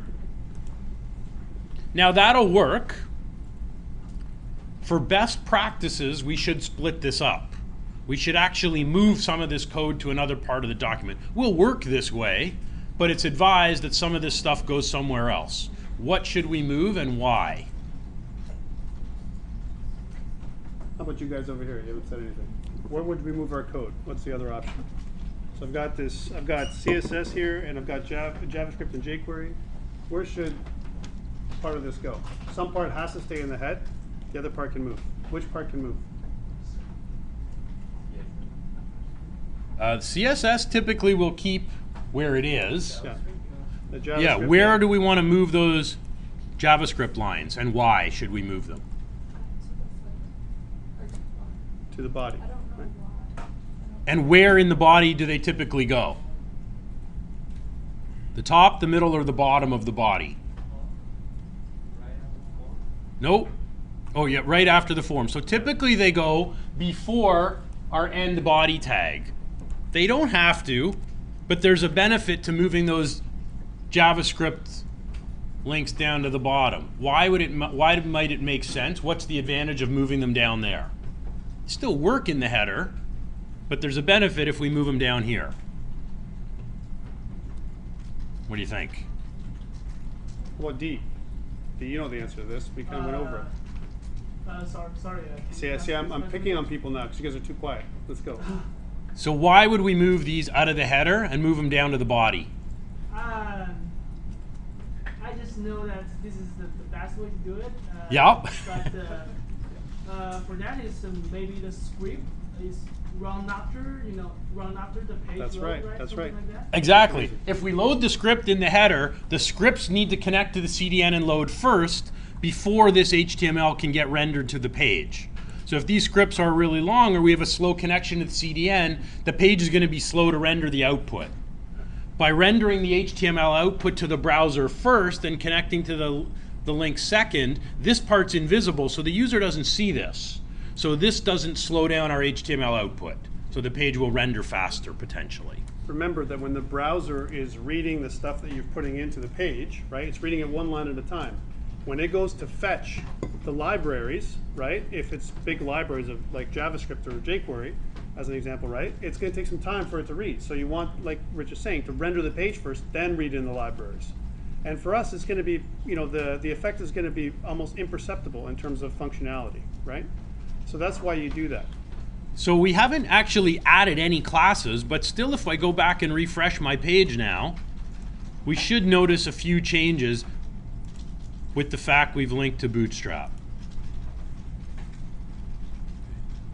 Now that'll work. For best practices, we should split this up. We should actually move some of this code to another part of the document. We'll work this way, but it's advised that some of this stuff goes somewhere else. What should we move and why? How about you guys over here? You haven't said anything. Where would we move our code? What's the other option? So I've got CSS here, and I've got JavaScript and jQuery. Where should part of this go? Some part has to stay in the head. The other part can move. Which part can move? CSS typically will keep where it is. Yeah. The Yeah, JavaScript, where do we want to move those JavaScript lines, and why should we move them? to the body. I don't know Right? why. And where in the body do they typically go? The top, the middle, or the bottom of the body? Nope. Oh yeah, right after the form. So typically they go before our end body tag. They don't have to, but there's a benefit to moving those JavaScript links down to the bottom. Why might it make sense? What's the advantage of moving them down there? Still work in the header, but there's a benefit if we move them down here. What do you think? What D? D, you know the answer to this. We kind of went over it. Sorry. See, I'm picking on people now because you guys are too quiet. Let's go. So why would we move these out of the header and move them down to the body? I just know that this is the best way to do it. Yep. But for that is maybe the script is run after the page. That's load, right. That's something right. Like that. Exactly. If we load the script in the header, the scripts need to connect to the CDN and load first before this HTML can get rendered to the page. So if these scripts are really long or we have a slow connection to the CDN, the page is going to be slow to render the output. By rendering the HTML output to the browser first and connecting to the link second, this part's invisible, so the user doesn't see this. So this doesn't slow down our HTML output. So the page will render faster, potentially. Remember that when the browser is reading the stuff that you're putting into the page, right, it's reading it one line at a time. When it goes to fetch the libraries, right, if it's big libraries of like JavaScript or jQuery, as an example, right, it's going to take some time for it to read. So you want, like Rich is saying, to render the page first, then read in the libraries. And for us, it's going to be, the effect is going to be almost imperceptible in terms of functionality, right? So that's why you do that. So we haven't actually added any classes, but still if I go back and refresh my page now, we should notice a few changes with the fact we've linked to Bootstrap.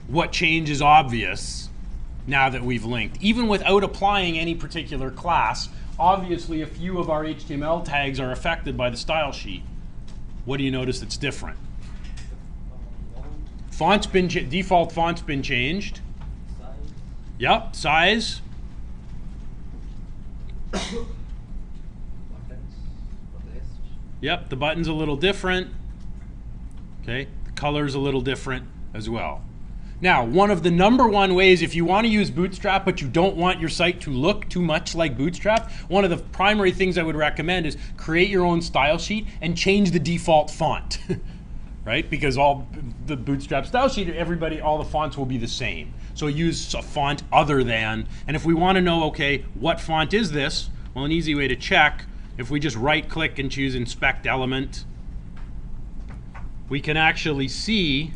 What change is obvious now that we've linked? Even without applying any particular class, obviously a few of our HTML tags are affected by the style sheet. What do you notice that's different? Font's been default font's been changed. Size. Yep, size. Buttons. List. Yep, the button's a little different. Okay, the color's a little different as well. Now, one of the #1 ways, if you want to use Bootstrap but you don't want your site to look too much like Bootstrap, one of the primary things I would recommend is create your own style sheet and change the default font. Right? Because all the Bootstrap style sheet, all the fonts will be the same. So use a font other than, and if we want to know, okay, what font is this? Well, an easy way to check, if we just right click and choose Inspect Element, we can actually see,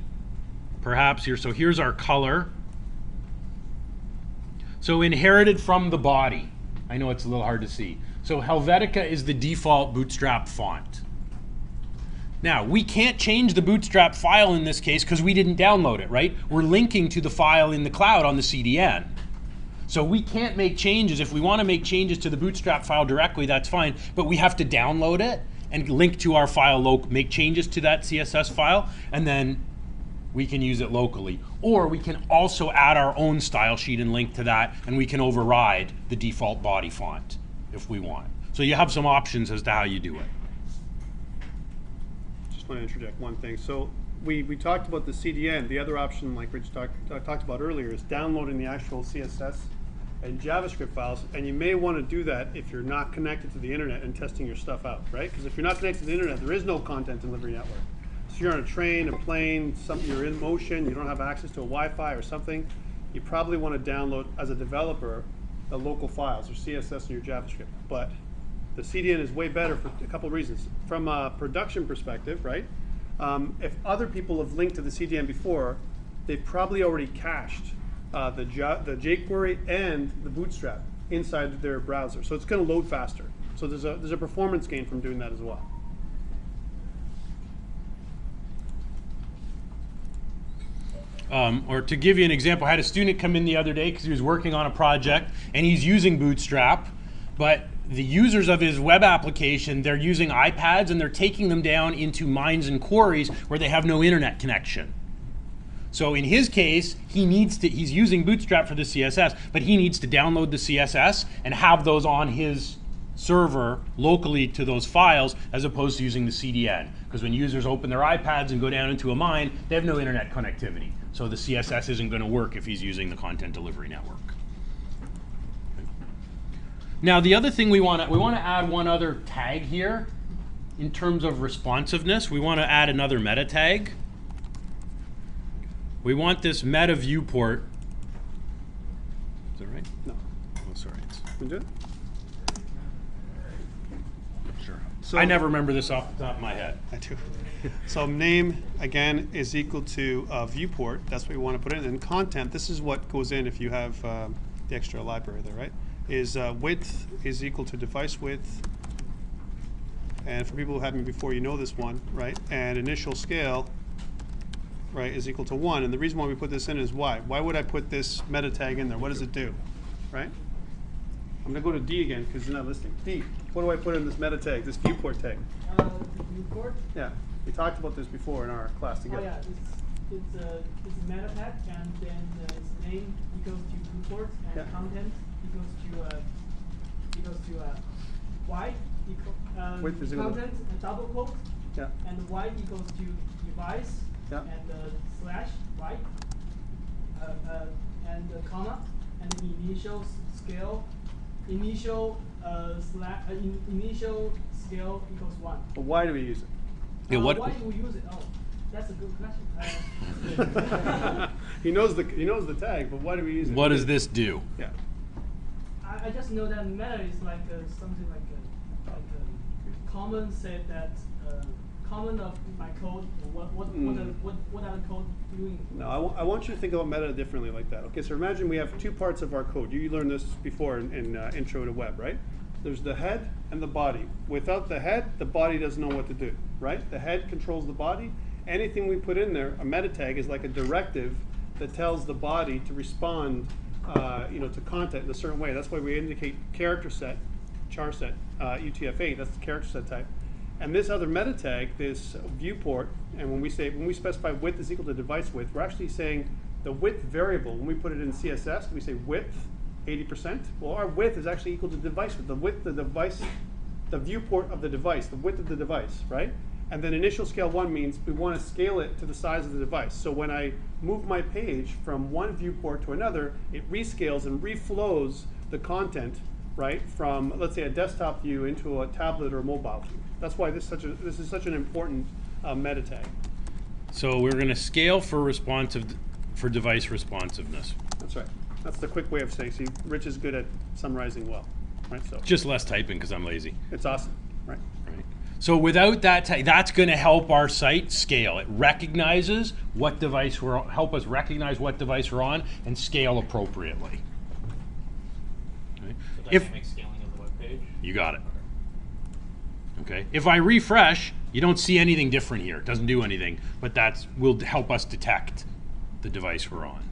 perhaps here, so here's our color. So inherited from the body. I know it's a little hard to see. So Helvetica is the default Bootstrap font. Now, we can't change the Bootstrap file in this case because we didn't download it, right? We're linking to the file in the cloud on the CDN. So we can't make changes. If we want to make changes to the Bootstrap file directly, that's fine, but we have to download it and link to our file, make changes to that CSS file, and then we can use it locally. Or we can also add our own style sheet and link to that, and we can override the default body font if we want. So you have some options as to how you do it. I want to interject one thing. So we talked about the CDN. The other option, like Rich talked about earlier, is downloading the actual CSS and JavaScript files. And you may want to do that if you're not connected to the internet and testing your stuff out, right? Because if you're not connected to the internet, there is no content delivery network. So you're on a train, a plane, you're in motion, you don't have access to a Wi-Fi or something, you probably want to download, as a developer, the local files or CSS in your JavaScript. But the CDN is way better for a couple of reasons. From a production perspective, right? If other people have linked to the CDN before, they've probably already cached the jQuery and the Bootstrap inside their browser. So it's going to load faster. So there's a performance gain from doing that as well. Or to give you an example, I had a student come in the other day because he was working on a project and he's using Bootstrap, but the users of his web application, they're using iPads and they're taking them down into mines and quarries where they have no internet connection. So in his case, he's using Bootstrap for the CSS, but he needs to download the CSS and have those on his server locally to those files as opposed to using the CDN. Because when users open their iPads and go down into a mine, they have no internet connectivity. So the CSS isn't going to work if he's using the content delivery network. Okay. Now the other thing we want to add one other tag here in terms of responsiveness. We want to add another meta tag. We want this meta viewport. Is that right? No. Oh, sorry. Can we do it? Sure. So I never remember this off the top of my head. I do. So name, again, is equal to viewport. That's what we want to put in. And content, this is what goes in if you have the extra library there, right? Is width is equal to device width. And for people who had me before, you know this one, right? And initial scale, right, is equal to 1. And the reason why we put this in is why? Why would I put this meta tag in there? What does it do, right? I'm going to go to D again because you're not listening. D, what do I put in this meta tag, this viewport tag? The viewport. Yeah, we talked about this before in our class Oh together. yeah, it's a meta tag, and then its name equals to viewport, and Yeah. content equals to y equal Width is equal to- content and double quote, Yeah, and y equals to device, Yeah. and slash y, and comma, and the initial scale, initial scale equals 1. but why do we use it? Yeah, what- Why do we use it? Oh, that's a good question. He knows the tag, but why do we use it? What does this do? Yeah. I just know that meta is like something like a common set that common of my code. What are the code doing? No, I want you to think about meta differently like that. Okay, so imagine we have two parts of our code. You learned this before in Intro to Web, right? There's the head and the body. Without the head, the body doesn't know what to do, right? The head controls the body. Anything we put in there, a meta tag is like a directive that tells the body to respond to content in a certain way. That's why we indicate character set, char set, UTF-8, that's the character set type. And this other meta tag, this viewport, and when we specify width is equal to device width, we're actually saying the width variable. When we put it in CSS, we say width 80%. Well, our width is actually equal to device width. The width of the device, the viewport of the device, the width of the device, right? And then initial scale 1 means we want to scale it to the size of the device. So when I move my page from one viewport to another, it rescales and reflows the content, right, from, let's say, a desktop view into a tablet or a mobile view. That's why this is such an important meta tag. So we're going to scale for device responsiveness. That's right. That's the quick way of saying. See, Rich is good at summarizing well, right? So Just less typing because I'm lazy. it's awesome, right? Right. So without that tag, that's going to help our site scale. It recognizes what device help us recognize what device we're on and scale appropriately. Right. So dynamic scaling of the web page. You got it. Okay. If I refresh, you don't see anything different here. It doesn't do anything, but that will help us detect the device we're on.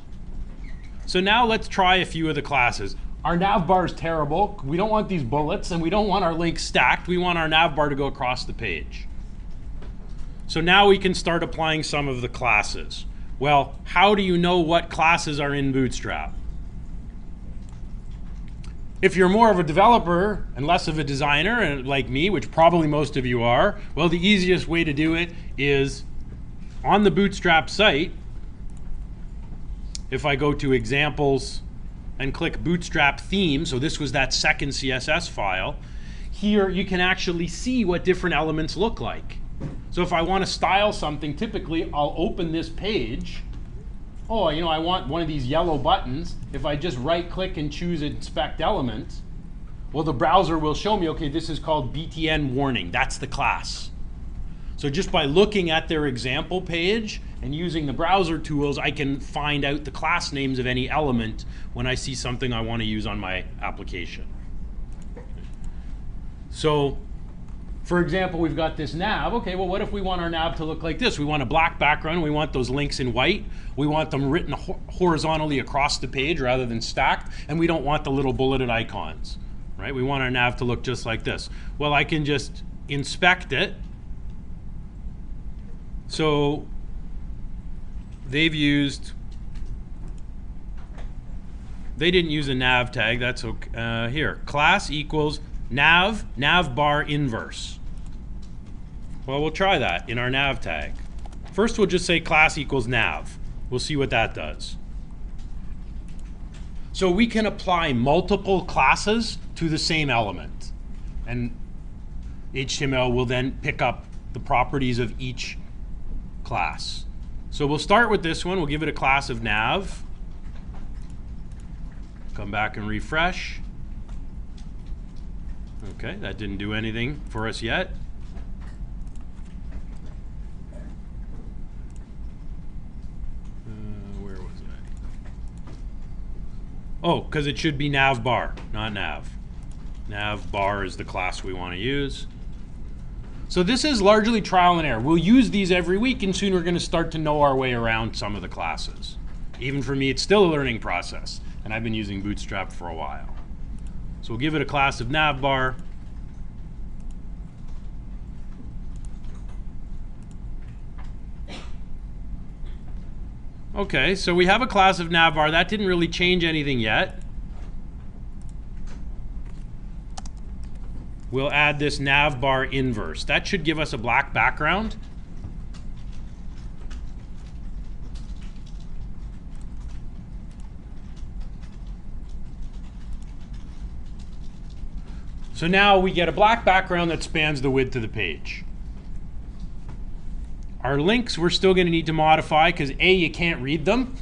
So now let's try a few of the classes. Our nav bar is terrible. We don't want these bullets, and we don't want our links stacked. We want our nav bar to go across the page. So now we can start applying some of the classes. Well, how do you know what classes are in Bootstrap? If you're more of a developer and less of a designer, and like me, which probably most of you are, well, the easiest way to do it is on the Bootstrap site. If I go to examples and click Bootstrap theme, so this was that second CSS file, here you can actually see what different elements look like. So if I want to style something, typically I'll open this page. Oh, I want one of these yellow buttons. If I just right click and choose inspect element, well, the browser will show me, okay, this is called BTN warning. That's the class. So just by looking at their example page and using the browser tools, I can find out the class names of any element when I see something I want to use on my application. So, for example, we've got this nav. Okay, well, what if we want our nav to look like this? We want a black background. We want those links in white. We want them written horizontally across the page rather than stacked. And we don't want the little bulleted icons, right? We want our nav to look just like this. Well, I can just inspect it. So they didn't use a nav tag. That's okay. Here, class equals nav bar inverse. Well, we'll try that in our nav tag. First, we'll just say class equals nav. We'll see what that does. So we can apply multiple classes to the same element. And HTML will then pick up the properties of each class. So we'll start with this one. We'll give it a class of nav. Come back and refresh. Okay, that didn't do anything for us yet. Where was it? Oh, because it should be nav bar, not nav. Nav bar is the class we want to use. So this is largely trial and error. We'll use these every week, and soon we're going to start to know our way around some of the classes. Even for me, it's still a learning process, and I've been using Bootstrap for a while. So we'll give it a class of navbar. Okay, so we have a class of navbar. That didn't really change anything yet. We'll add this navbar inverse. That should give us a black background. So now we get a black background that spans the width of the page. Our links we're still going to need to modify because A, you can't read them,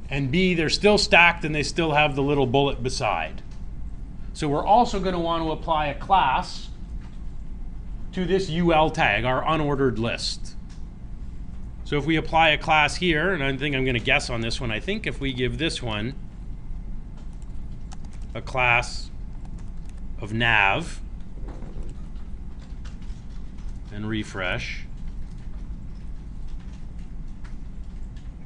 and B, they're still stacked and they still have the little bullet beside. So we're also going to want to apply a class to this UL tag, our unordered list. So if we apply a class here, and I think I'm going to guess on this one, I think if we give this one a class of nav and refresh,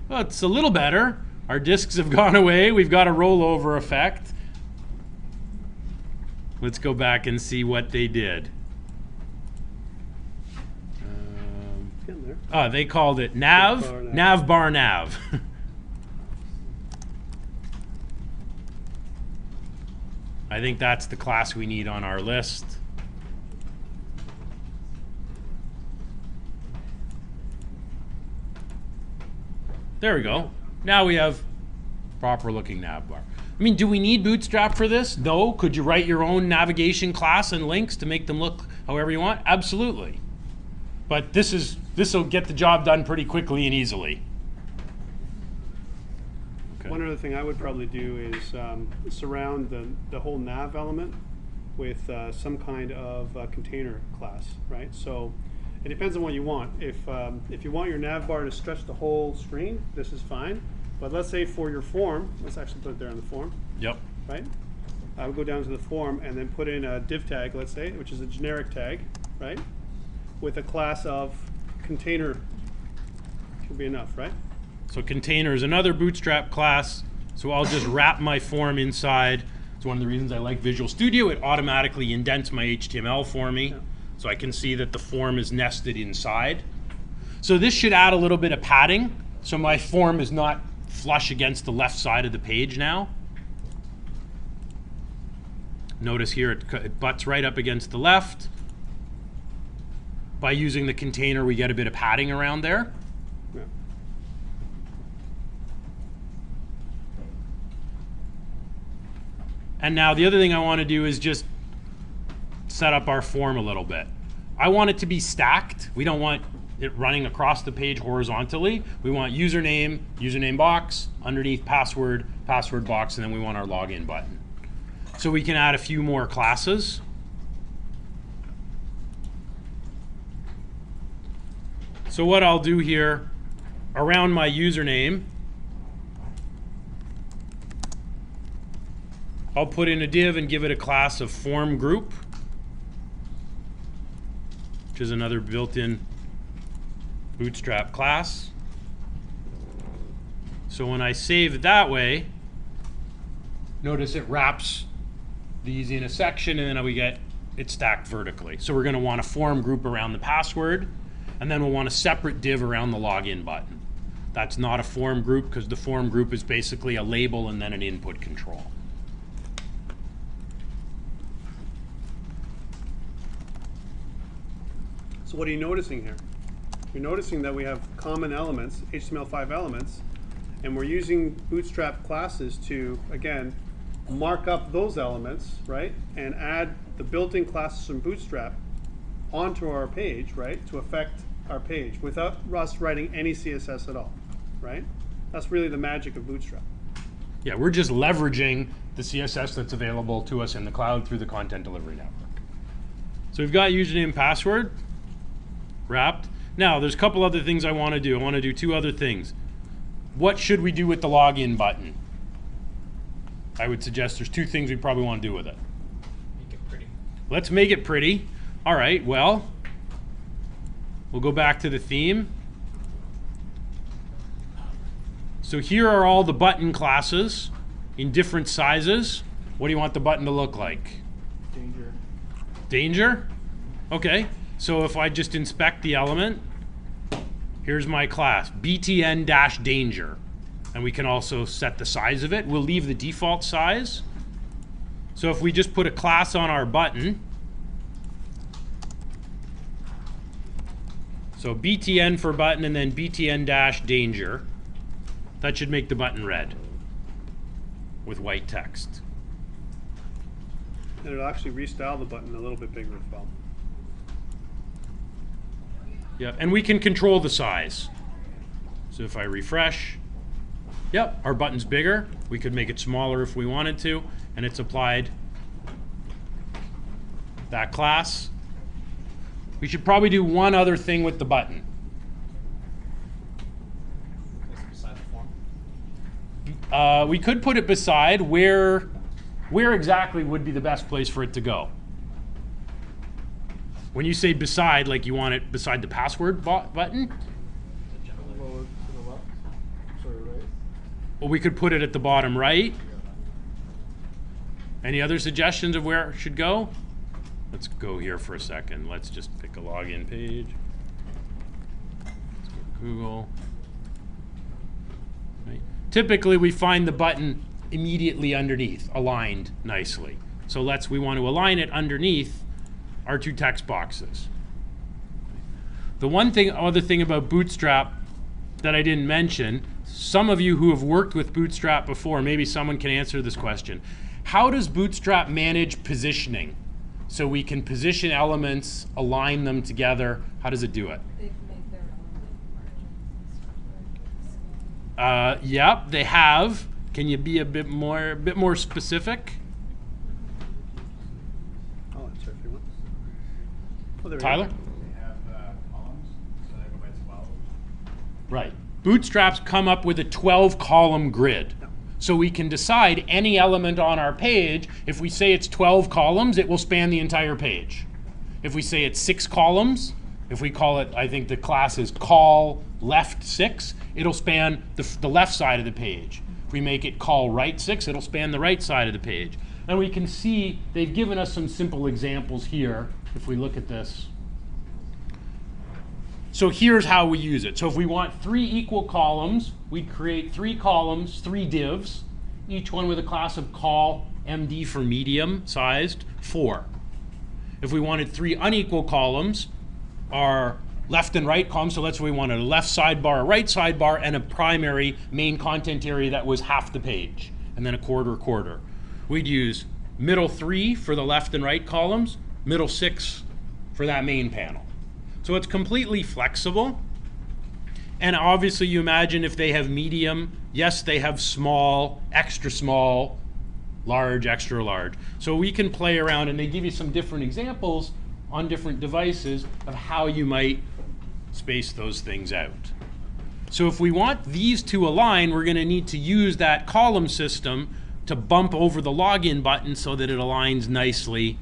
well, it's a little better. Our disks have gone away. We've got a rollover effect. Let's go back and see what they did. They called it nav bar nav. I think that's the class we need on our list. There we go. Now we have proper looking nav bar. I mean, do we need Bootstrap for this? No. Could you write your own navigation class and links to make them look however you want? Absolutely. But this will get the job done pretty quickly and easily. Okay. One other thing I would probably do is surround the whole nav element with some kind of container class, right? So it depends on what you want. If you want your nav bar to stretch the whole screen, this is fine. But let's say for your form, let's actually put it there on the form. Yep. Right? I would go down to the form and then put in a div tag, let's say, which is a generic tag, right? With a class of container. Should be enough, right? So container is another Bootstrap class. So I'll just wrap my form inside. It's one of the reasons I like Visual Studio. It automatically indents my HTML for me. Yeah. So I can see that the form is nested inside. So this should add a little bit of padding. So my form is not flush against the left side of the page now. Notice here it butts right up against the left. By using the container, we get a bit of padding around there. Yeah. And now the other thing I want to do is just set up our form a little bit. I want it to be stacked. We don't want it running across the page horizontally. We want username, username box, underneath password, password box, and then we want our login button. So we can add a few more classes. So what I'll do here, around my username, I'll put in a div and give it a class of form group, which is another built-in Bootstrap class. So when I save it that way, notice it wraps these in a section, and then we get it stacked vertically. So we're going to want a form group around the password, and then we'll want a separate div around the login button. That's not a form group because the form group is basically a label and then an input control. So what are you noticing here? You're noticing that we have common elements, HTML5 elements, and we're using Bootstrap classes to, again, mark up those elements, right? And add the built-in classes from Bootstrap onto our page, right? To affect our page without us writing any CSS at all, right? That's really the magic of Bootstrap. Yeah, we're just leveraging the CSS that's available to us in the cloud through the content delivery network. So we've got username and password wrapped. Now, there's a couple other things I want to do. I want to do two other things. What should we do with the login button? I would suggest there's two things we probably want to do with it. Make it pretty. Let's make it pretty. All right, well, we'll go back to the theme. So here are all the button classes in different sizes. What do you want the button to look like? Danger. Danger? Okay, so if I just inspect the element, here's my class, btn-danger. And we can also set the size of it. We'll leave the default size. So if we just put a class on our button, so btn for button and then btn-danger, that should make the button red with white text. And it'll actually restyle the button a little bit bigger as well. Yep, and we can control the size. So if I refresh, yep, our button's bigger. We could make it smaller if we wanted to, and it's applied that class. We should probably do one other thing with the button. Place it beside the form. We could put it beside where exactly would be the best place for it to go. When you say beside, like you want it beside the password button? Lower to the left. Sorry, right. Well, we could put it at the bottom right. Any other suggestions of where it should go? Let's go here for a second. Let's just pick a login page. Let's go to Google. Right. Typically, we find the button immediately underneath, aligned nicely. So we want to align it underneath our two text boxes. The other thing about Bootstrap that I didn't mention, some of you who have worked with Bootstrap before, maybe someone can answer this question. How does Bootstrap manage positioning? So we can position elements, align them together. How does it do it? They make their own like margins and stuff. Yep, they have. Can you be a bit more specific? I'll answer if you want. Oh, there we Tyler? go. They have columns, so they go by 12. Right. Bootstrap's come up with a 12-column grid. So we can decide any element on our page. If we say it's 12 columns, it will span the entire page. If we say it's 6 columns, if we call it, I think the class is call left 6, it'll span the left side of the page. If we make it call right 6, it'll span the right side of the page. And we can see they've given us some simple examples here. If we look at this. So here's how we use it. So if we want 3 equal columns, we'd create 3 columns, 3 divs, each one with a class of call, MD for medium sized, 4. If we wanted 3 unequal columns, our left and right columns, so let's say we wanted a left sidebar, a right sidebar, and a primary main content area that was half the page, and then a quarter. We'd use middle 3 for the left and right columns, middle 6 for that main panel. So it's completely flexible. And obviously you imagine if they have medium, yes, they have small, extra small, large, extra large. So we can play around, and they give you some different examples on different devices of how you might space those things out. So if we want these to align, we're going to need to use that column system to bump over the login button so that it aligns nicely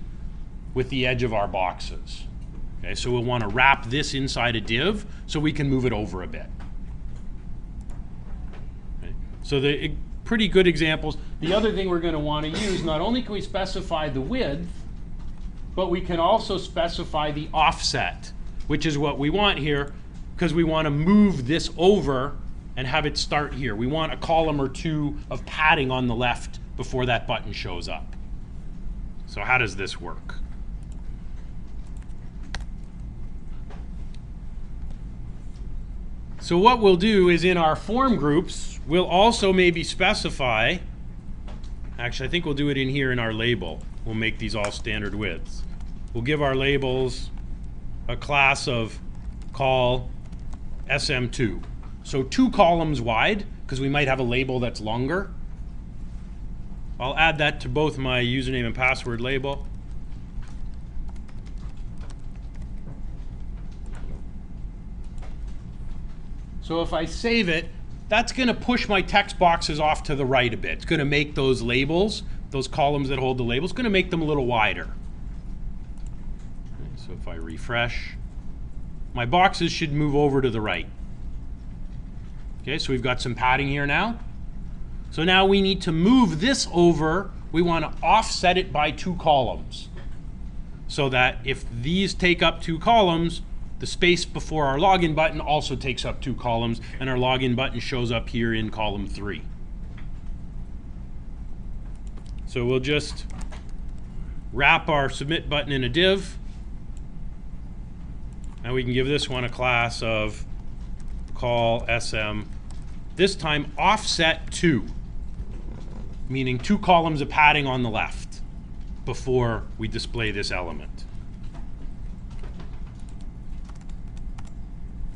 with the edge of our boxes. Okay, so we'll want to wrap this inside a div so we can move it over a bit. Okay, so the pretty good examples. The other thing we're going to want to use, not only can we specify the width, but we can also specify the offset, which is what we want here, because we want to move this over and have it start here. We want a column or 2 of padding on the left before that button shows up. So how does this work? So what we'll do is in our form groups, we'll also maybe specify, actually I think we'll do it in here in our label. We'll make these all standard widths. We'll give our labels a class of call SM2. So 2 columns wide, because we might have a label that's longer. I'll add that to both my username and password label. So if I save it, that's going to push my text boxes off to the right a bit. It's going to make those labels, those columns that hold the labels, going to make them a little wider. So if I refresh, my boxes should move over to the right. Okay, so we've got some padding here now. So now we need to move this over. We want to offset it by 2 columns. So that if these take up 2 columns, the space before our login button also takes up 2 columns, and our login button shows up here in column 3. So we'll just wrap our submit button in a div. And we can give this one a class of call SM, this time offset 2, meaning 2 columns of padding on the left before we display this element.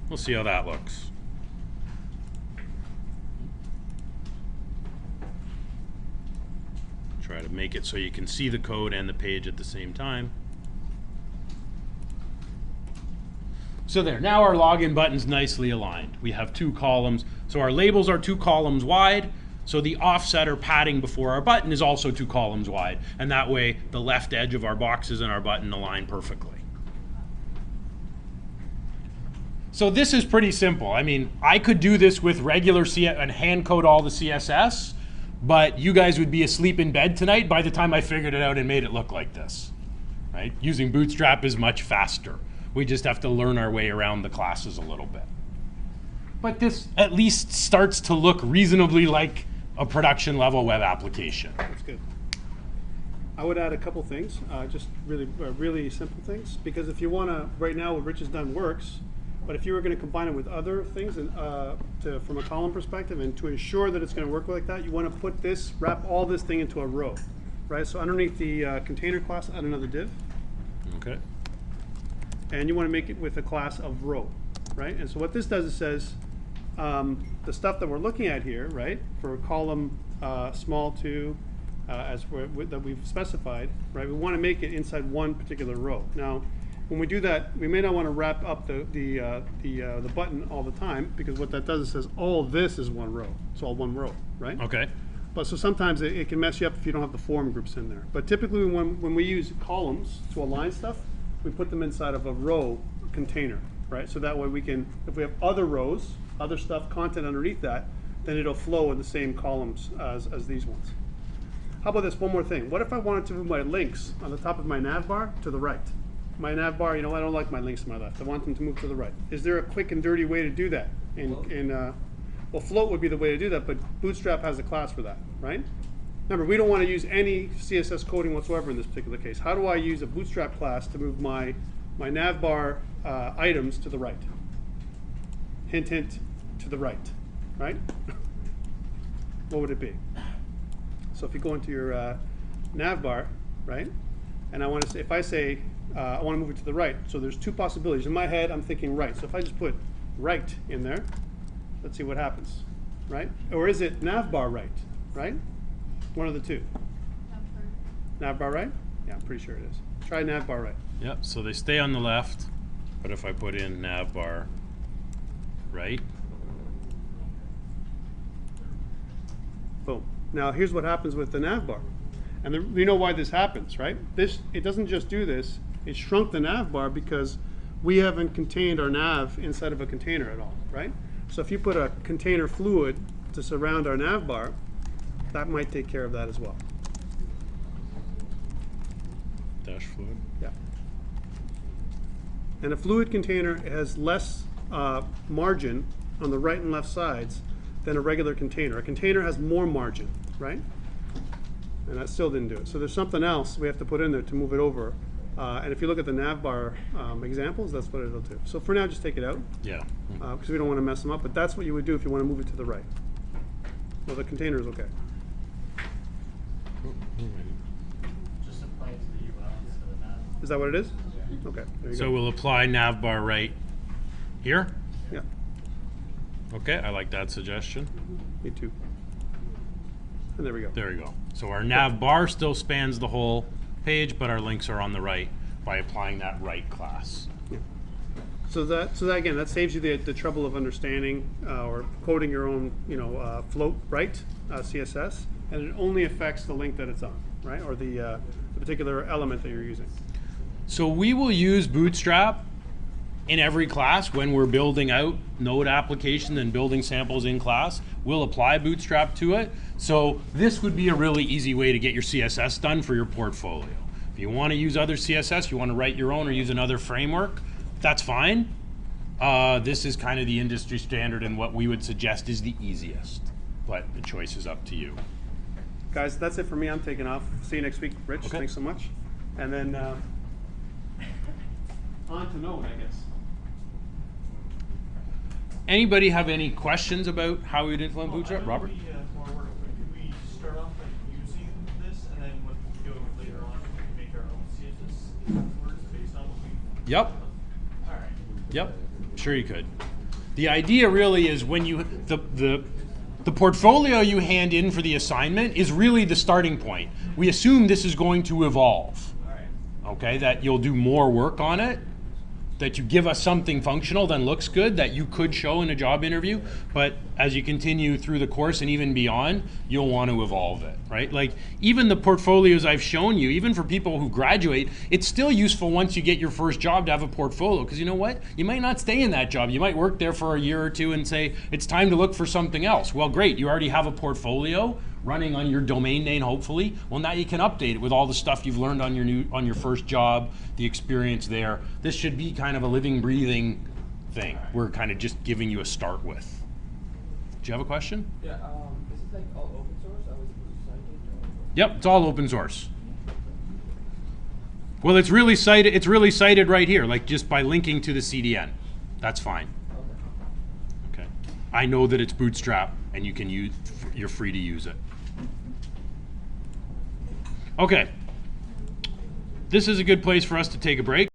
We'll see how that looks. Try to make it so you can see the code and the page at the same time. So there, now our login button's nicely aligned. We have 2 columns. So our labels are 2 columns wide. So the offset or padding before our button is also 2 columns wide. And that way, the left edge of our boxes and our button align perfectly. So this is pretty simple. I mean, I could do this with regular and hand code all the CSS, but you guys would be asleep in bed tonight by the time I figured it out and made it look like this. Right? Using Bootstrap is much faster. We just have to learn our way around the classes a little bit. But this at least starts to look reasonably like a production level web application. That's good. I would add a couple things, just really simple things, because if you want to, right now what Rich has done works, but if you were going to combine it with other things and from a column perspective, and to ensure that it's going to work like that, you want to put this, wrap all this thing into a row, right? So underneath the container class, add another div. Okay. And you want to make it with a class of row, right? And so what this does is says the stuff that we're looking at here, right, for column small 2, that we've specified, right? We want to make it inside one particular row. Now, when we do that, we may not want to wrap up the button all the time, because what that does is says all this is one row. It's all one row, right? Okay. But so sometimes it can mess you up if you don't have the form groups in there. But typically when we use columns to align stuff, we put them inside of a row container, right? So that way we can, if we have other rows, other stuff, content underneath that, then it'll flow in the same columns as these ones. How about this, one more thing? What if I wanted to move my links on the top of my nav bar to the right? My nav bar, you know, I don't like my links to my left. I want them to move to the right. Is there a quick and dirty way to do that? Well, float would be the way to do that, but Bootstrap has a class for that, right? Remember, we don't want to use any CSS coding whatsoever in this particular case. How do I use a Bootstrap class to move my nav bar items to the right? Hint, hint, to the right, right? What would it be? So if you go into your nav bar, right? And I want to say, if I say, I want to move it to the right. So there's 2 possibilities. In my head, I'm thinking right. So if I just put right in there, let's see what happens, right? Or is it navbar right, right? One of the 2. Navbar right? Yeah, I'm pretty sure it is. Try navbar right. Yep, so they stay on the left, but if I put in navbar right. Boom. Now here's what happens with the navbar. And you know why this happens, right? It doesn't just do this. It shrunk the nav bar because we haven't contained our nav inside of a container at all, right? So if you put a container fluid to surround our nav bar, that might take care of that as well. Dash fluid. Yeah. And a fluid container has less margin on the right and left sides than a regular container. A container has more margin, right? And that still didn't do it. So there's something else we have to put in there to move it over And if you look at the navbar examples, that's what it'll do. So for now, just take it out, Yeah. because we don't want to mess them up. But that's what you would do if you want to move it to the right. Well, the container is okay. Just apply it to the UL instead of that. Is that what it is? Okay, there you So go. we'll apply navbar right here. Yeah, Okay, I like that suggestion. me too. And there we go. There we go. So our nav bar still spans the whole page, but our links are on the right by applying that right class. So that again, that saves you the trouble of understanding or coding your own, float right CSS, and it only affects the link that it's on, right, or the particular element that you're using. So we will use Bootstrap in every class when we're building out node application and building samples in class. We'll apply Bootstrap to it. So this would be a really easy way to get your CSS done for your portfolio. If you want to use other CSS, you want to write your own or use another framework, that's fine. This is kind of the industry standard and what we would suggest is the easiest, but the choice is up to you. Guys, that's it for me. I'm taking off. See you next week, Rich. Okay. Thanks so much. And then on to Node, I guess. Anybody have any questions about how we'd implement Bootstrap? Robert? More work. Could we start off like using this, and then what we go later on, we make our own CSS afterwards based on what we. Yep. All right. Yep, sure you could. The idea really is when you, the portfolio you hand in for the assignment is really the starting point. We assume this is going to evolve, All right. okay? That you'll do more work on it, that you give us something functional that looks good, that you could show in a job interview, but as you continue through the course and even beyond, you'll want to evolve it, right? Like even the portfolios I've shown you, even for people who graduate, it's still useful once you get your first job to have a portfolio, because you know what? You might not stay in that job. You might work there for a year or two and say, it's time to look for something else. Well, great, you already have a portfolio running on your domain name, hopefully. Well, now you can update it with all the stuff you've learned on your first job, the experience there. This should be kind of a living, breathing thing. We're kind of just giving you a start with. Do you have a question? Yeah, is it like all open source? I was cited or? Yep, it's all open source. Well, it's really cited. It's really cited right here, like just by linking to the CDN. That's fine. Okay. I know that it's Bootstrap, and you can use. You're free to use it. Okay. This is a good place for us to take a break.